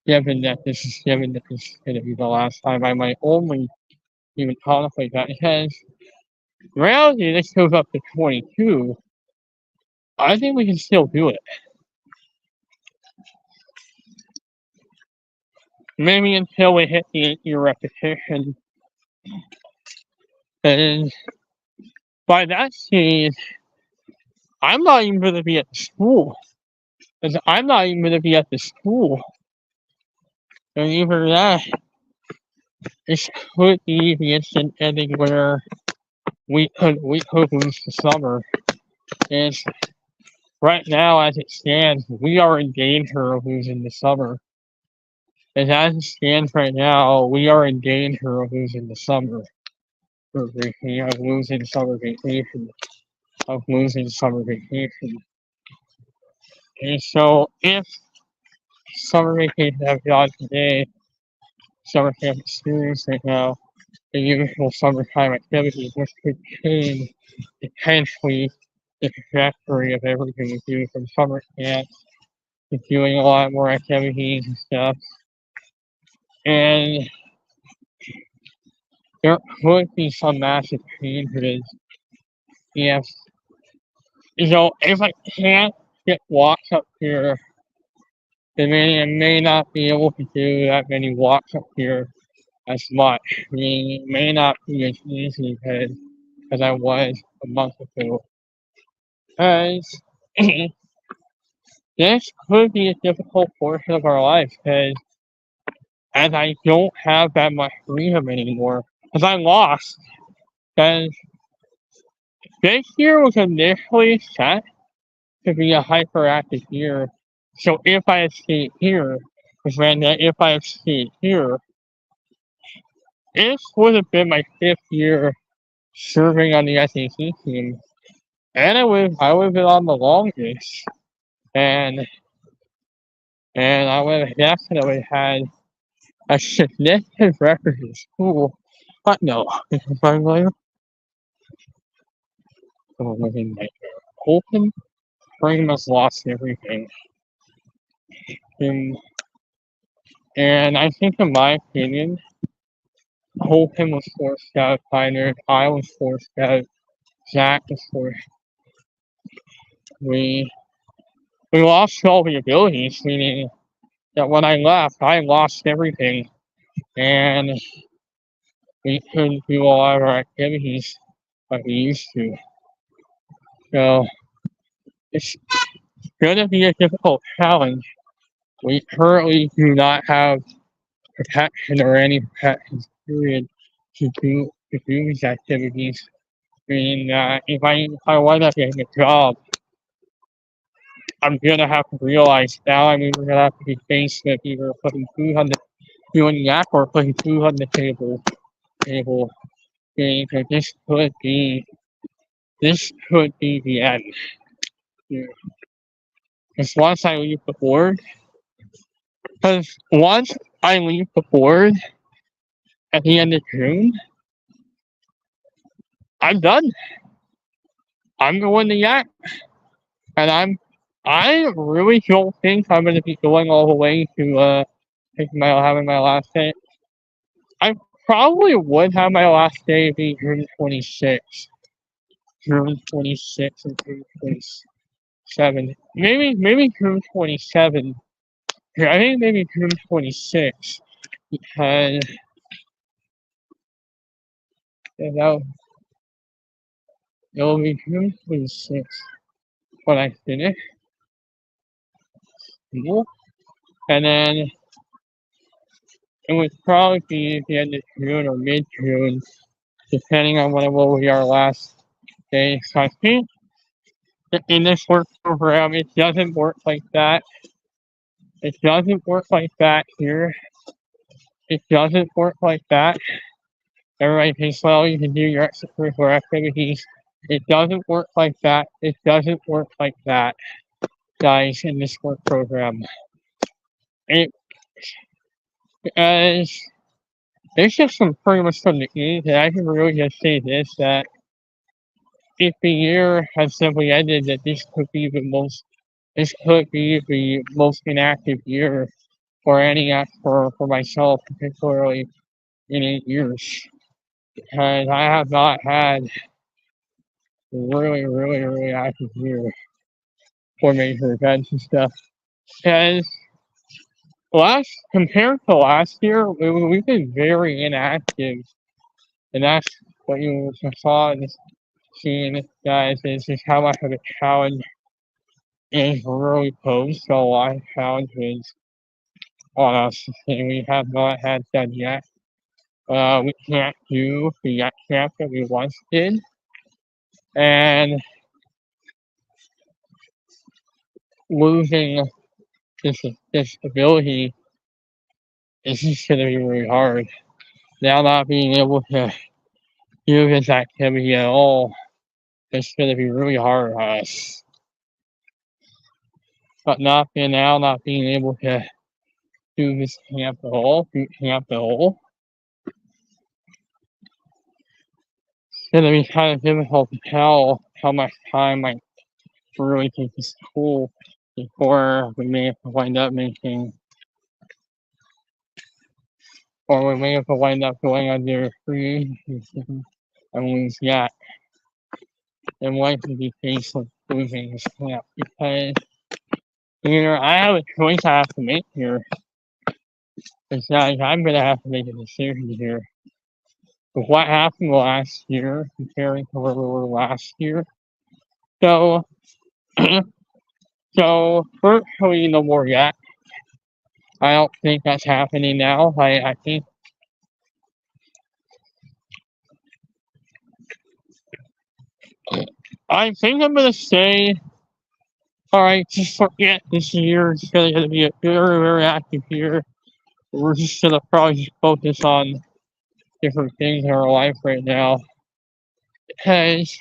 given that this is going to be the last time I might only even contemplate that. Because in reality, this goes up to 22. I think we can still do it. Maybe until we hit the 8-year repetition. And by that stage, I'm not even going to be at the school. Because I'm not even going to be at the school. And even that, this could be the instant ending where we could lose the summer. And right now, as it stands, we are in danger of losing the summer. And as it stands right now, we are in danger of losing the summer. Of losing summer vacation. Of losing summer vacation. And so, if summer vacation have gone today, summer camp experience right now, the usual summertime activities, which could change potentially the trajectory of everything we do from summer camp to doing a lot more activities and stuff. And there could be some massive changes if if I can't get walks up here, then I may not be able to do that many walks up here as much. I mean, it may not be as easy as I was a month ago. Because this could be a difficult portion of our life because as I don't have that much freedom anymore, because I lost. Because this year was initially set to be a hyperactive year. So if I had stayed here, if I had stayed here, this would have been my 5th year serving on the SAC team. And I would have been on the longest. And I would have definitely had a significant record in school. But no, because I'm like, oh, living nightmare. Holcomb pretty much lost everything. And, and I think, in my opinion, Holcomb was forced out, Pioneer, I was forced out, Zach was forced. We lost all the abilities, meaning that when I left, I lost everything. And we couldn't do a lot of our activities like we used to. So it's going to be a difficult challenge. We currently do not have protection or any protection period to do these activities. Meaning that if I wind up getting a job, I'm gonna have to realize now I'm either gonna have to be faced with either putting food on the doing yak or putting food on the table. Meaning that this could be the end. Because once I leave the board, because once I leave the board at the end of June, I'm done. I'm going to yak, and I really don't think I'm going to be going all the way to having my last day. I probably would have my last day be June 26th, June 26th, and June 27th. Maybe June 27th. I think maybe June 26th because it'll be June 26th when I finish school, and then it would probably be the end of June or mid-June, depending on when will be our last day. So I think in this work program, it doesn't work like that. It doesn't work like that here. It doesn't work like that. Everybody thinks, well, you can do your extracurricular activities. It doesn't work like that. It doesn't work like that, guys, in this work program. It as there's just some pretty much from the end, and I can really just say this, that if the year has simply ended, that this could be the most inactive year for any act for myself, particularly in 8 years. Because I have not had really active year for major events and stuff. Because compared to last year, we've been very inactive, and that's what you saw in this scene, guys. Is just how much of a challenge is really posed to a lot of challenges on us, and we have not had done yet. We can't do the yak camp that we once did, and losing this ability is just going to be really hard. Now not being able to do this activity at all, it's going to be really hard on us. But not being able to do this camp at all, it's going to be kind of difficult to tell how much time I really take this school before we may have to wind up making, or we may have to wind up going under free and lose yak, and likely be faced with losing this camp, because either I have a choice I have to make here, because I'm going to have to make a decision here. With what happened last year comparing to where we were last year. So, virtually no more yak. I don't think that's happening now. I think I'm gonna say, all right, just forget this year. It's gonna be a very active year. We're just gonna probably just focus on different things in our life right now, because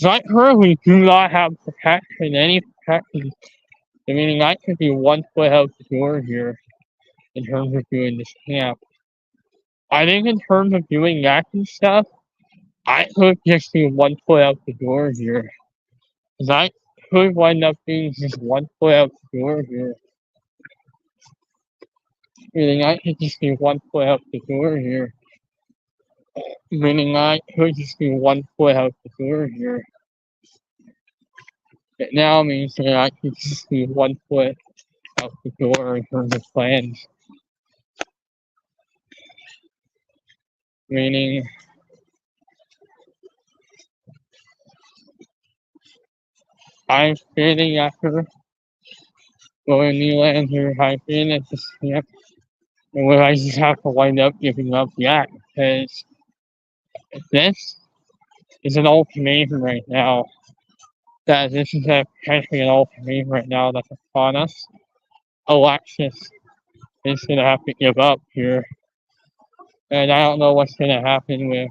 I currently do not have any protection. Meaning I could be one foot out the door here in terms of doing this camp. I think in terms of doing acting stuff, I could just be one foot out the door here. Because I could wind up being just one foot out the door here. Meaning I could just be one foot out the door here. Meaning I could just be one foot out the door here. It now means that I could just be one foot out the door in terms of plans. Meaning I'm standing after going Nylander here. I've been at this camp, and where I just have to wind up giving up yak, because This is an ultimatum right now. That this is potentially an ultimatum right now that's upon us. Alexis is going to have to give up here. And I don't know what's going to happen with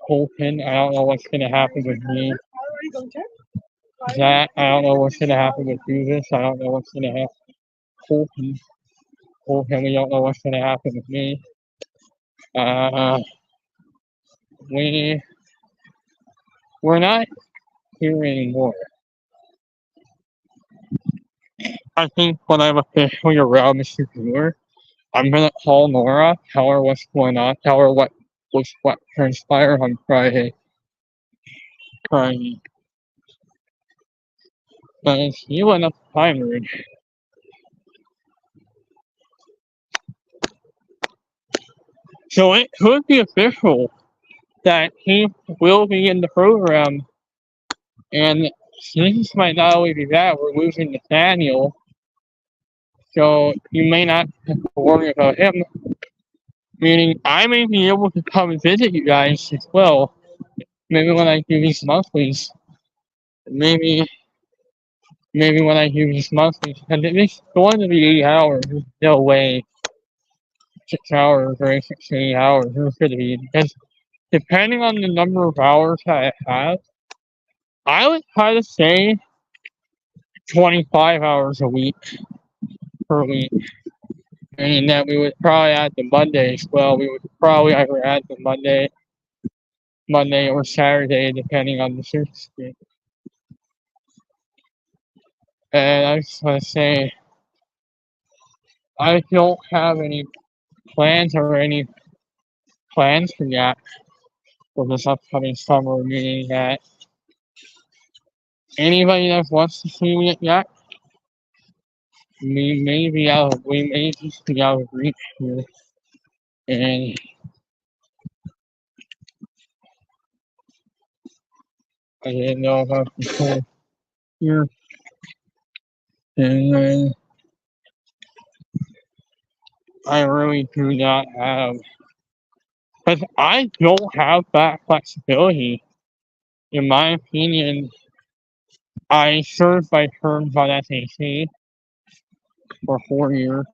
Colton. I don't know what's going to happen with me. Zach, I don't know what's going to happen with Judas. I don't know what's going to happen with Colton. Colton, we don't know what's going to happen with me. We're not here anymore. I think when I'm officially around Mr. Brewer, I'm gonna call Nora, tell her what's going on, tell her what transpired on Friday. But he went up tired. So it could be official that he will be in the program, and this might not only be that, we're losing Nathaniel, so you may not have to worry about him. Meaning, I may be able to come and visit you guys as well. Maybe when I do these monthlies. Maybe when I do these monthlies. And it's going to be 8 hours. There's no way 6 hours or 6 to 8 hours. It's going to be. Because depending on the number of hours that I have, I would try to say 25 hours a week per week. Meaning that we would probably add the Monday as well. We would probably either add the Monday or Saturday, depending on the service speed. And I just want to say, I don't have any plans for that for this upcoming summer, meaning that anybody that wants to see me at Yak, we may just be out of reach here. And I didn't know about the here. And then I really do not have, because I don't have that flexibility. In my opinion, I served my terms on SAC for 4 years.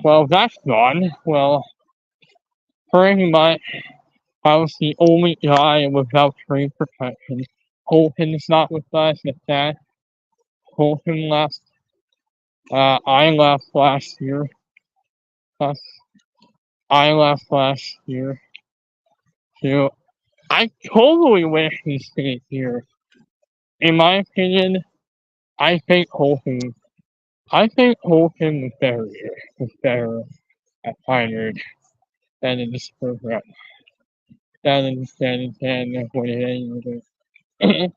Well, that's gone. Well, pretty much, I was the only guy without trade protection. Colton's not with us. If that Colton left, I left last year. I left last year. So I totally wish he stayed here. In my opinion, I think Colton was better at Pioneer than in this program. Than what it is.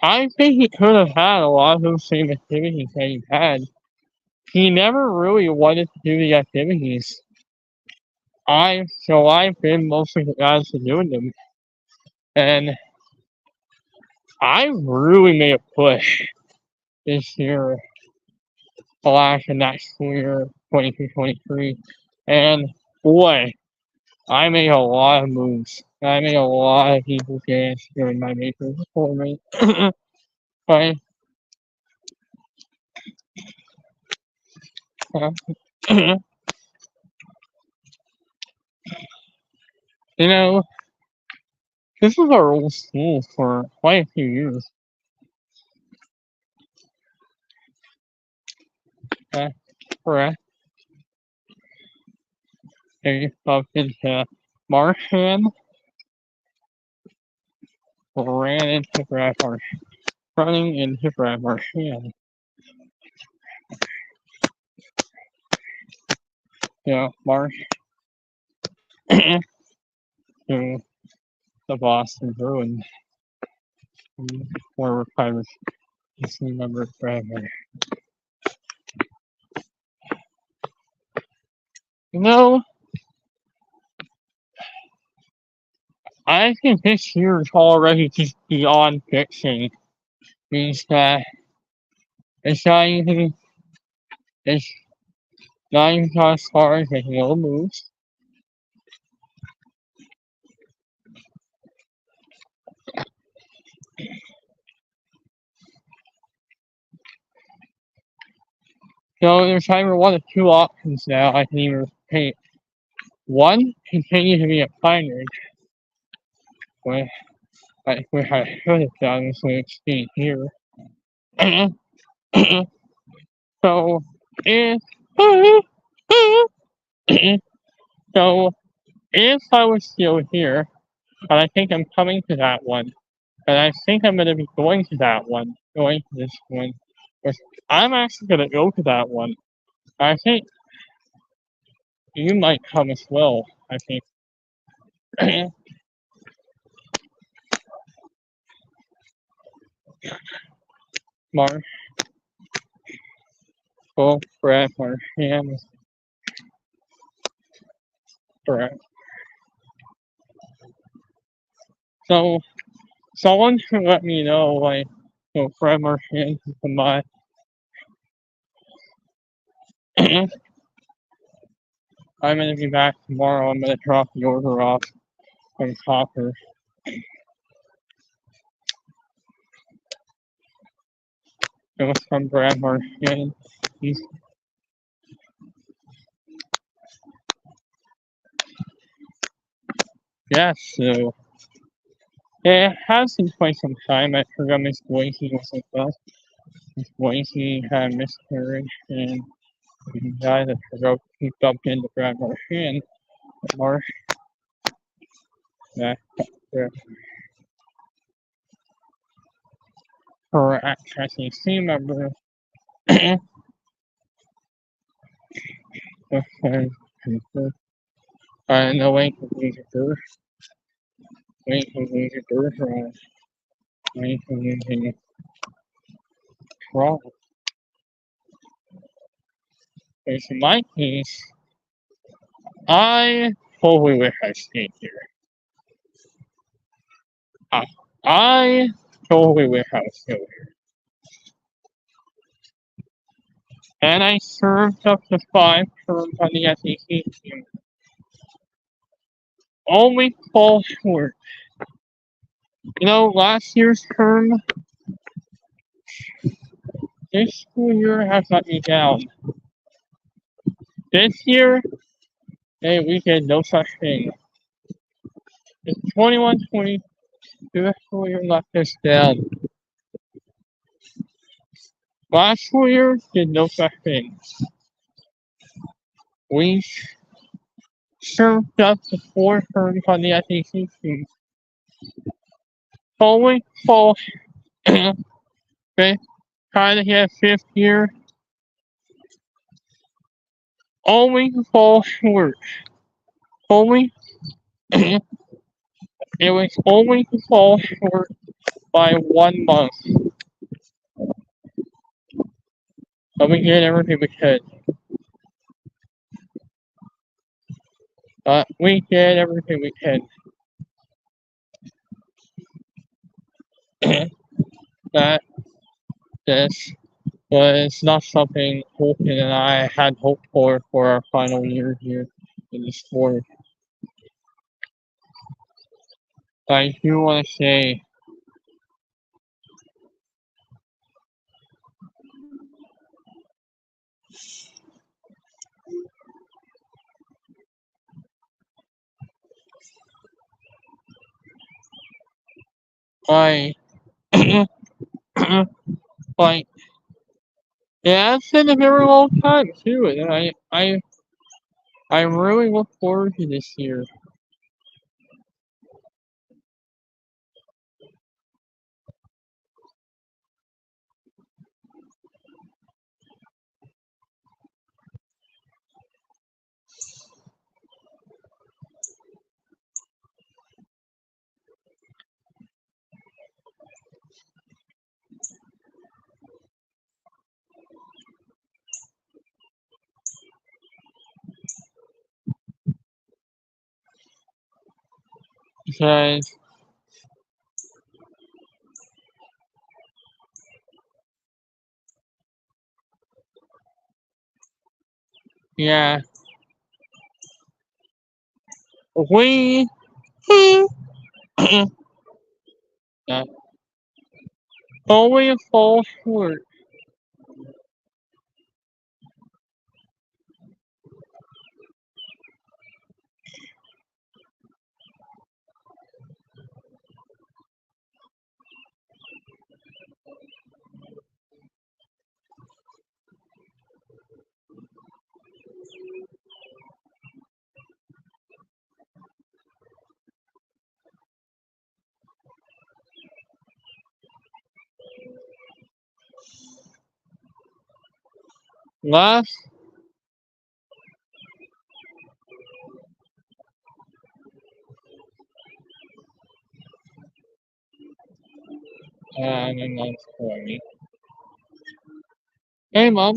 I think he could have had a lot of those same activities that he had. He never really wanted to do the activities. I've been mostly the guys for doing them. And I really made a push this year, and next school year, 22-23. And boy, I made a lot of moves. I made a lot of people dance during my makers for me. But you know, this is our old school for quite a few years. Correct. They bumped into Marchand, ran into Brad Marchand, running into Brad Marchand. Yeah, March to the Boston Bruins, former Pirates. Just remember Brad Marchand. You know, I think this year is already just beyond fixing. Means that it's not even Not even got as far as making little moves. So there's either one of two options now. I can either paint one, continue to be a pioneer, which I should have done so it's stayed here. So if so if I was still here, and I think I'm coming to that one, and I think I'm gonna be going to that one, going to this one. Which I'm actually gonna go to that one. I think you might come as well, I think. Marshall, Brad, Marshall, Brad. So someone should let me know, like, so Fred Marchand can come by. I'm gonna be back tomorrow. I'm gonna drop the order off from Copper. It was from Brad Marchand. He's so it has been quite some time. I forgot Miss Boise was with us. Miss Boise had miscarriage and he died. I forgot he bumped into Brad Marchand. Marsh, yeah, her SEC member. No way to lose your birth. Wait to lose your birthright. Wait to lose your trouble. Because in my case, I totally wish I stayed here. I totally wish I was still here. And I served up to 5 terms on the SEC team. Only fall short. You know, last year's term, this school year has let me down. This year, hey, we did no such thing. The 21-22 school year let us down. Last school year did no such thing. We served up to 4 terms on the SEC team. Only fall. Okay, trying to get 5th year. Only fall short. Only. It was only to fall short by 1 month. But we did everything we could. We did everything we could. That this was not something Holton and I had hoped for our final year here in the sport. I do want to say like like yeah, it's been a very long time too, and I really look forward to this year. Because Yeah. We yeah. Always fall short. Last and then that's for me. Hey mom.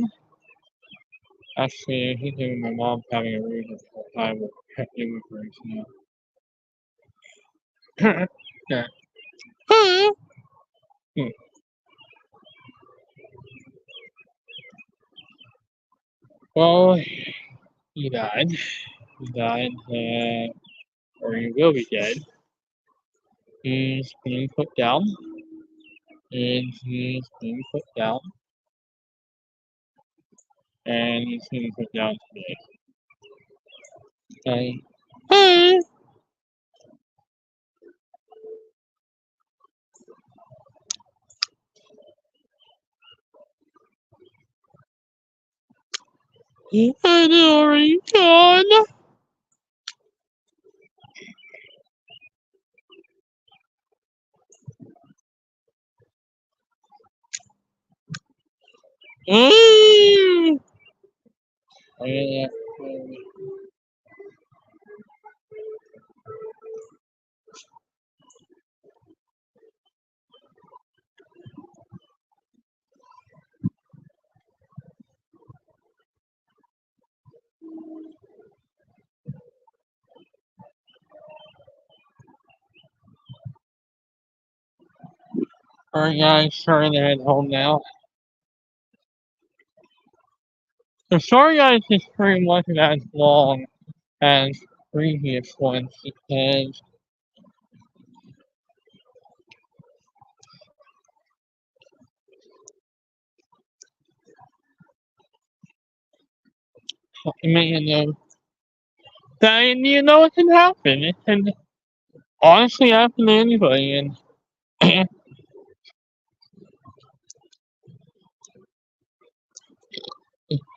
Actually, I think even my mom's having a really difficult time with immigration now. Yeah. Hmm. Well, he died. He died, or he will be dead. He's being put down, and he's being put down, and he's being put down today. Okay. Hmm. And already gone. Mm. Yeah. Alright guys, sorry to head home now. The story guys is pretty much as long as previous ones because I mean, that it can happen. It can honestly happen to anybody, and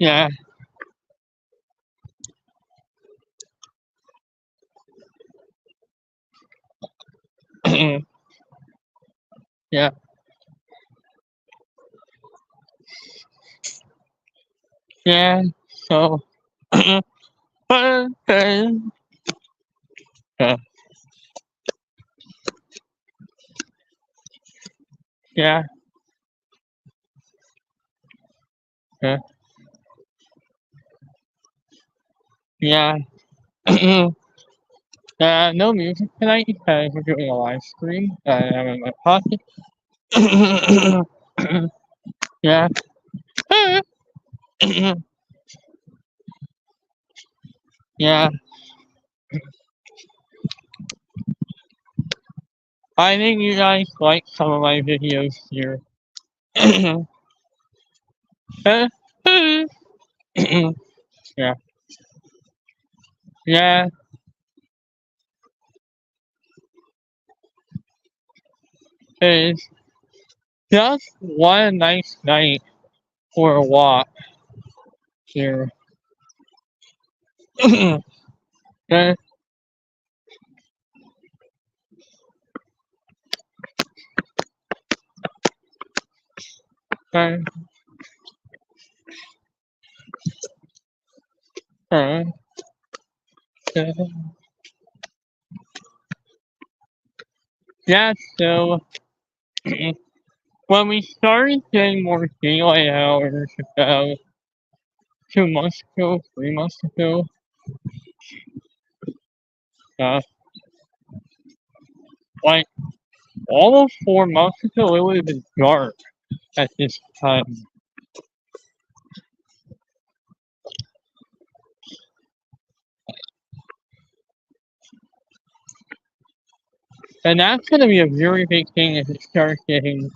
yeah, yeah, yeah. So, but yeah, yeah, yeah, yeah. No music tonight because we're doing a live stream. I'm in my pocket. Yeah. Yeah. I think you guys like some of my videos here. Yeah. Yeah. It's just one nice night for a walk here. Yeah. Uh, uh, uh, yeah, so when we started getting more daylight hours about 2 months ago, 3 months ago, uh, like almost 4 months ago, it would have been dark at this time. And that's going to be a very big thing if it starts getting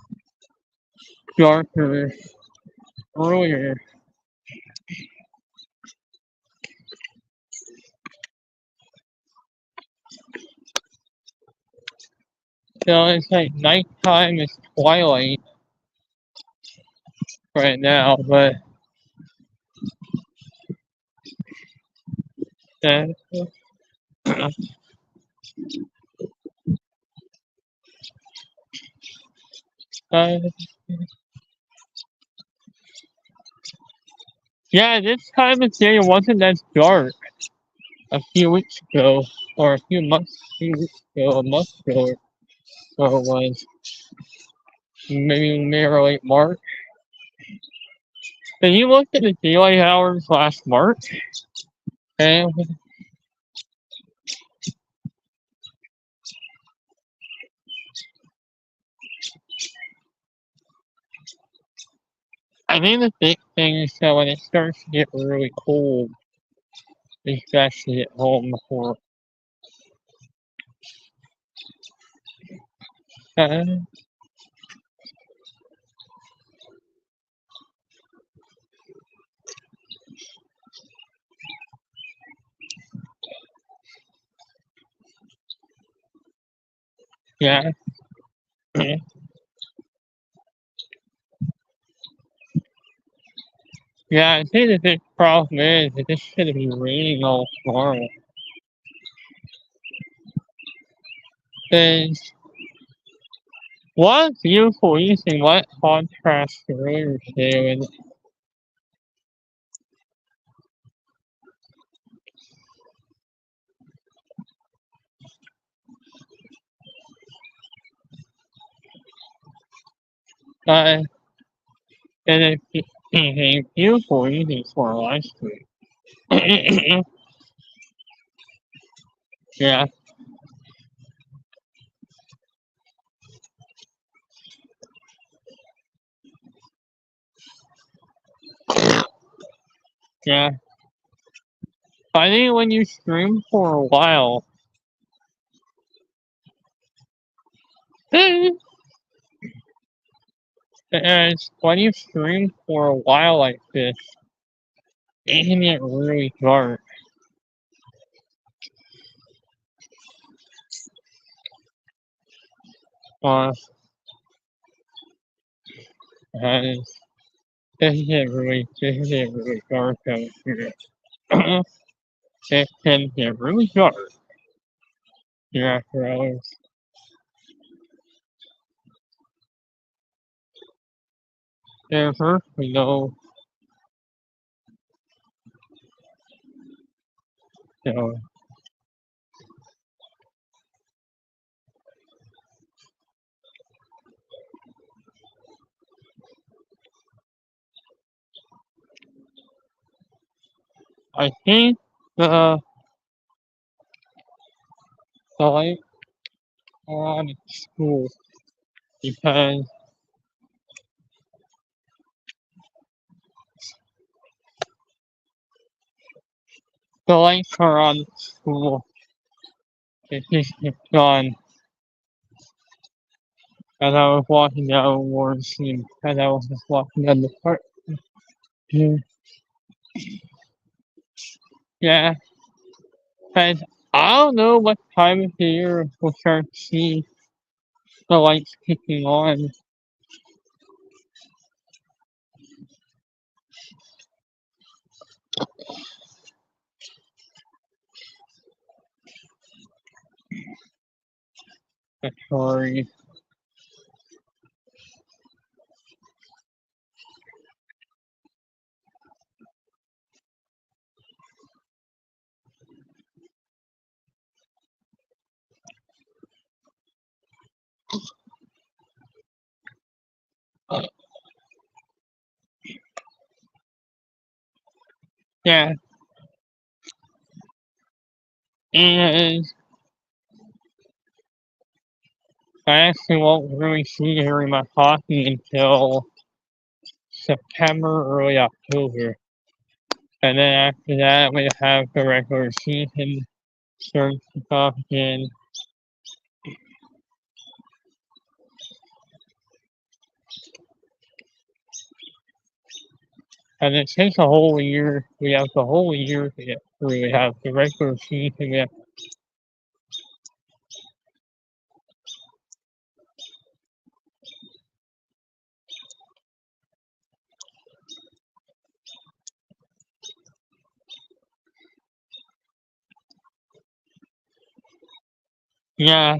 darker earlier. So it's like nighttime is twilight right now, but uh, uh, yeah, this time of day it wasn't as dark a few weeks ago, or a few weeks ago, a month ago, or it was maybe May or late March. And you looked at the daylight hours last March, and I think the big thing is that when it starts to get really cold, especially at home before, uh, yeah, yeah, I think the big problem is that this should be raining all tomorrow. Is one beautiful evening, what contrast to earlier today when uh, and it became beautiful evening for a live stream. Yeah, yeah. I think when you stream for a while, and when you stream for a while like this, it can get really dark. Uh, and it can get really dark out here. It can get really dark here after hours. Ever, we know, you know, I think the the light on at school because the lights are on at school. It just kept on as I was walking down Warren Street, as I was just walking down the park. Yeah, yeah. And I don't know what time of the year we'll start to see the lights kicking on. Sorry. Yeah, and I actually won't really see very much hockey until September, early October. And then after that, we have the regular season starts to kick off again. And it takes a whole year. We have the whole year to get through. We have the regular season. Yeah,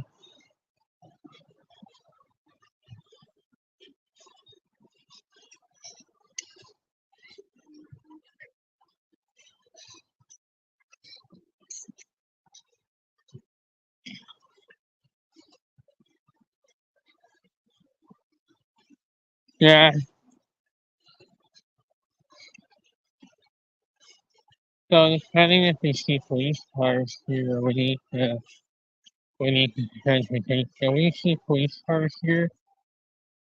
yeah. So depending if we see police cars here, we need to transportation. So we see police cars here.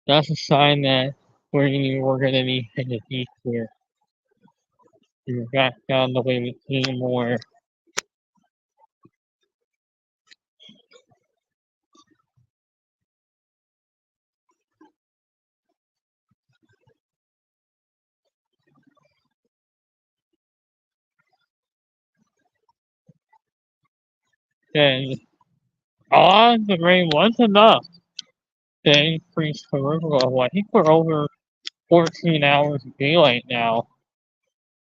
That's a sign that we're gonna need to get detour. We're back down the way we came, or then a lot of the rain was enough to increase the river level. I think we're over 14 hours of daylight now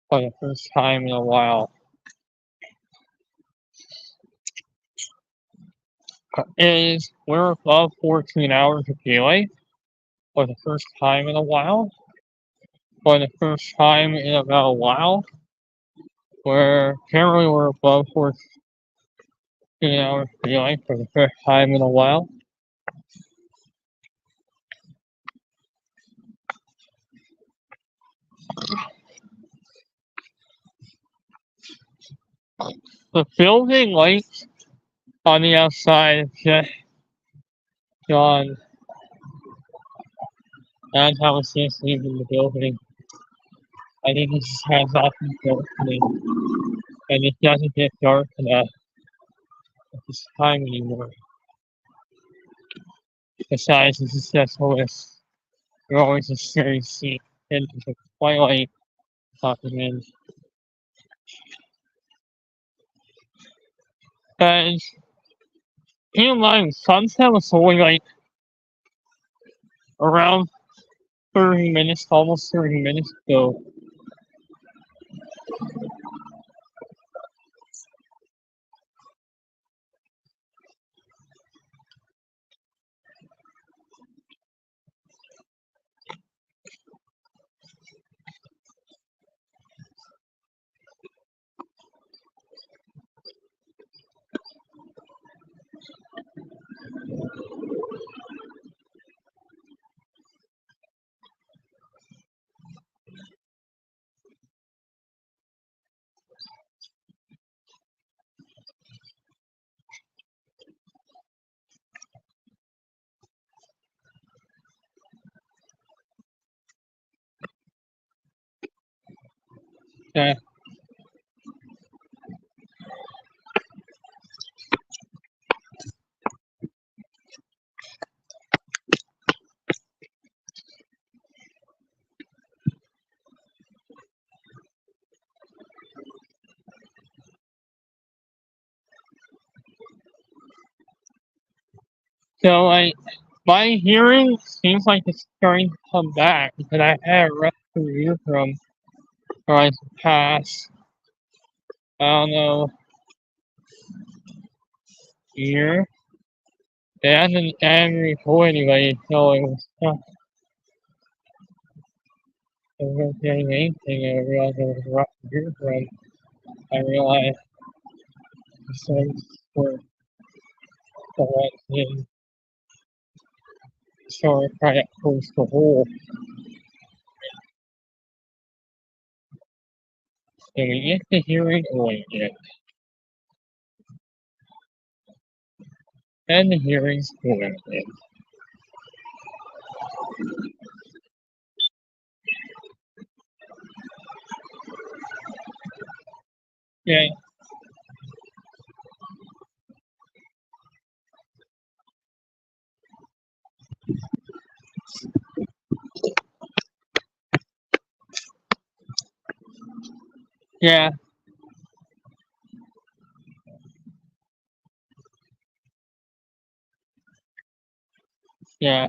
for the first time in a while. We're above 14 hours of daylight for the first time in a while. For the first time in about a while, where apparently we're above 14 hours of daylight for the first time in a while. The building lights on the outside just gone. And how it's just leaving the building. I think it just has off the building. And it doesn't get dark enough at this time anymore. Besides, this is just always, you're always a scary scene into the twilight popping in. And keep in mind, sunset was only like around 30 minutes, almost 30 minutes ago. Yeah. So, like, my hearing seems like it's starting to come back because I had a rough career for like the past, I don't know, year. It hasn't angry for anybody, so it was tough. I wasn't getting anything, and I realized it was a rough career run. I realized the songs were the ones in sort of try to close the hole. And we get the hearing away again. And the hearing's going again. Yeah, Yeah, yeah.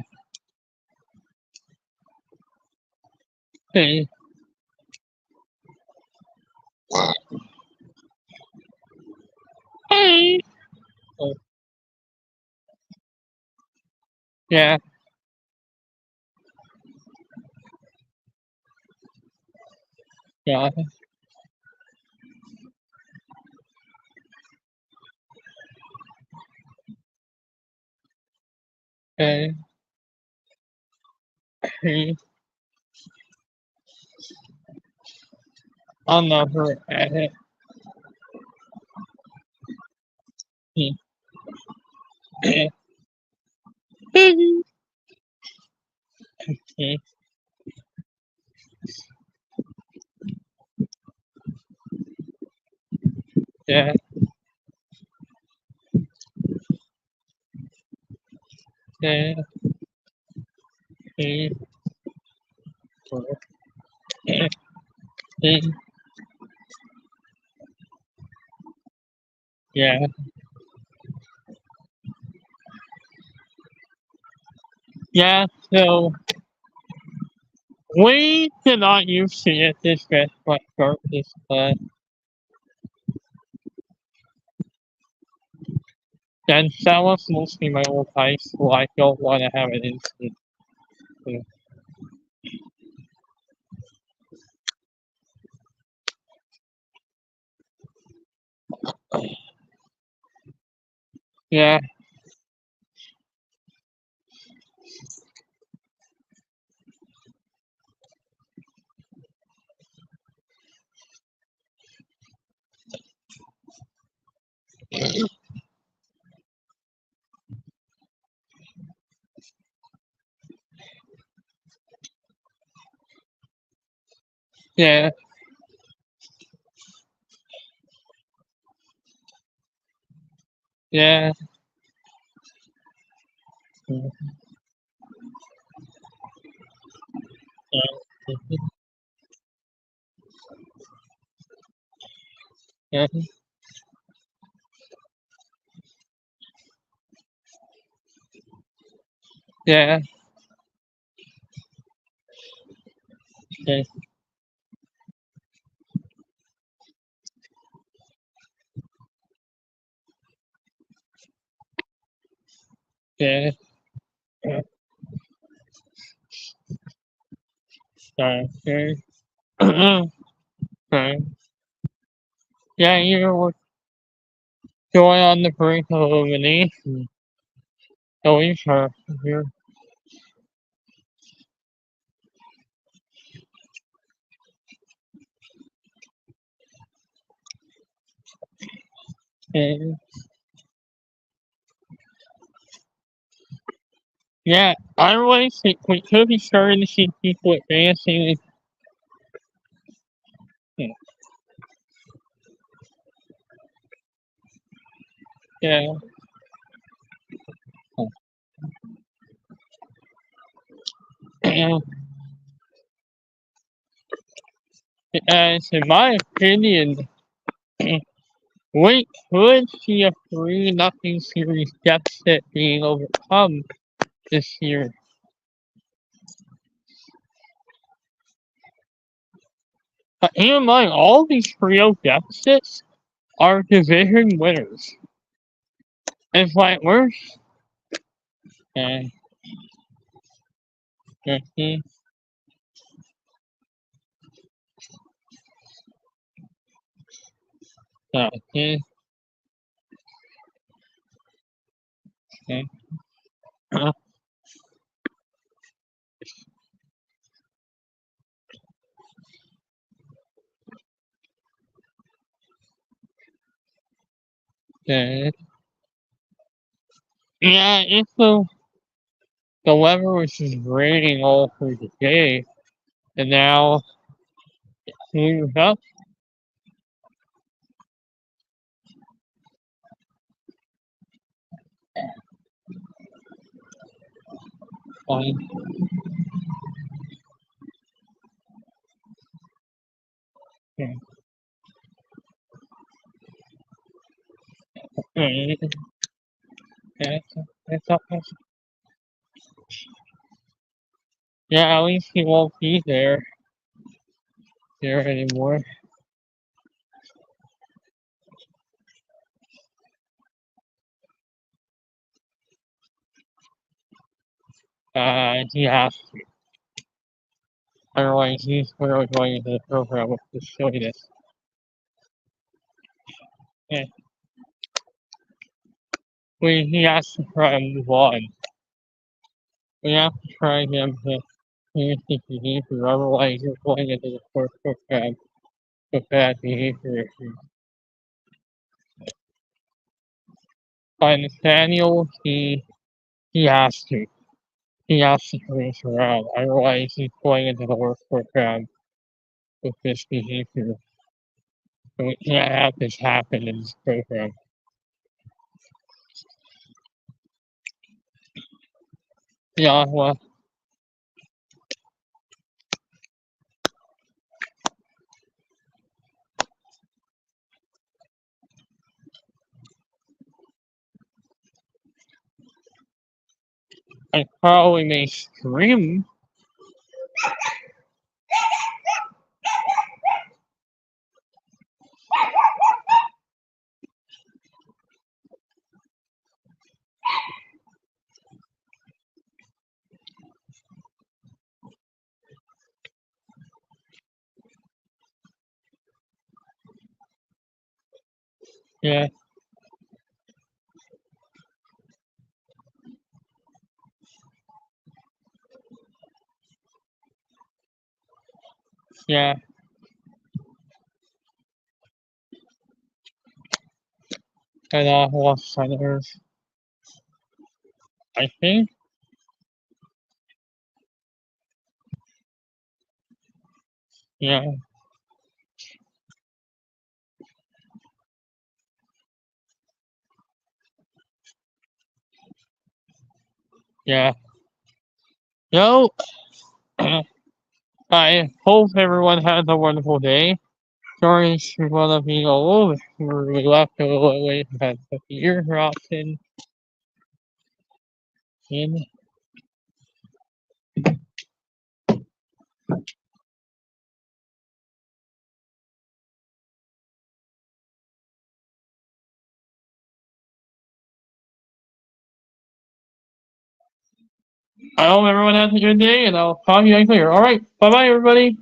Hey, hey. Oh, yeah, yeah. Hey, hey. I'll never edit. Hey, hey, hey. Yeah, yeah, hey, hey, hey. Yeah, yeah. So we did not used to get this dress like this, but then that was mostly my old high school. I don't want to have an incident. So, yeah, yeah, yeah, yeah, yeah, yeah, yeah, yeah, yeah. Okay. Yeah, you're going on the brink of elimination. Going for here. And yeah, I really think we could be starting to see people advancing. Yeah, and as in my opinion, we could see a 3-0 series deficit being overcome this year. But in mind, all these 3-0 deficits are division winners. It's like we're uh, uh, uh, uh, uh, uh, yeah, if the weather was just raining all through the day, and now clears up fine. Yeah, Okay. That's not possible. Yeah, at least he won't be there anymore. He has to. Otherwise, he's literally going into the program with the silliness. Yeah. He has to try and move on. We have to try him to use his behavior, otherwise you're going into the course program with bad behavior issues. But Nathaniel, he has to. He has to turn this around. Otherwise he's going into the work program with this behavior. And we can't have this happen in this program. Yeah, well, I probably may stream. Yeah, yeah. And Los Senators. I think. Yeah, yeah. No. I hope everyone has a wonderful day. Sorry for one of being a little bit we left a little late because of the eardrops in. I hope everyone has a good day, and I'll talk to you guys later. All right, bye bye, everybody.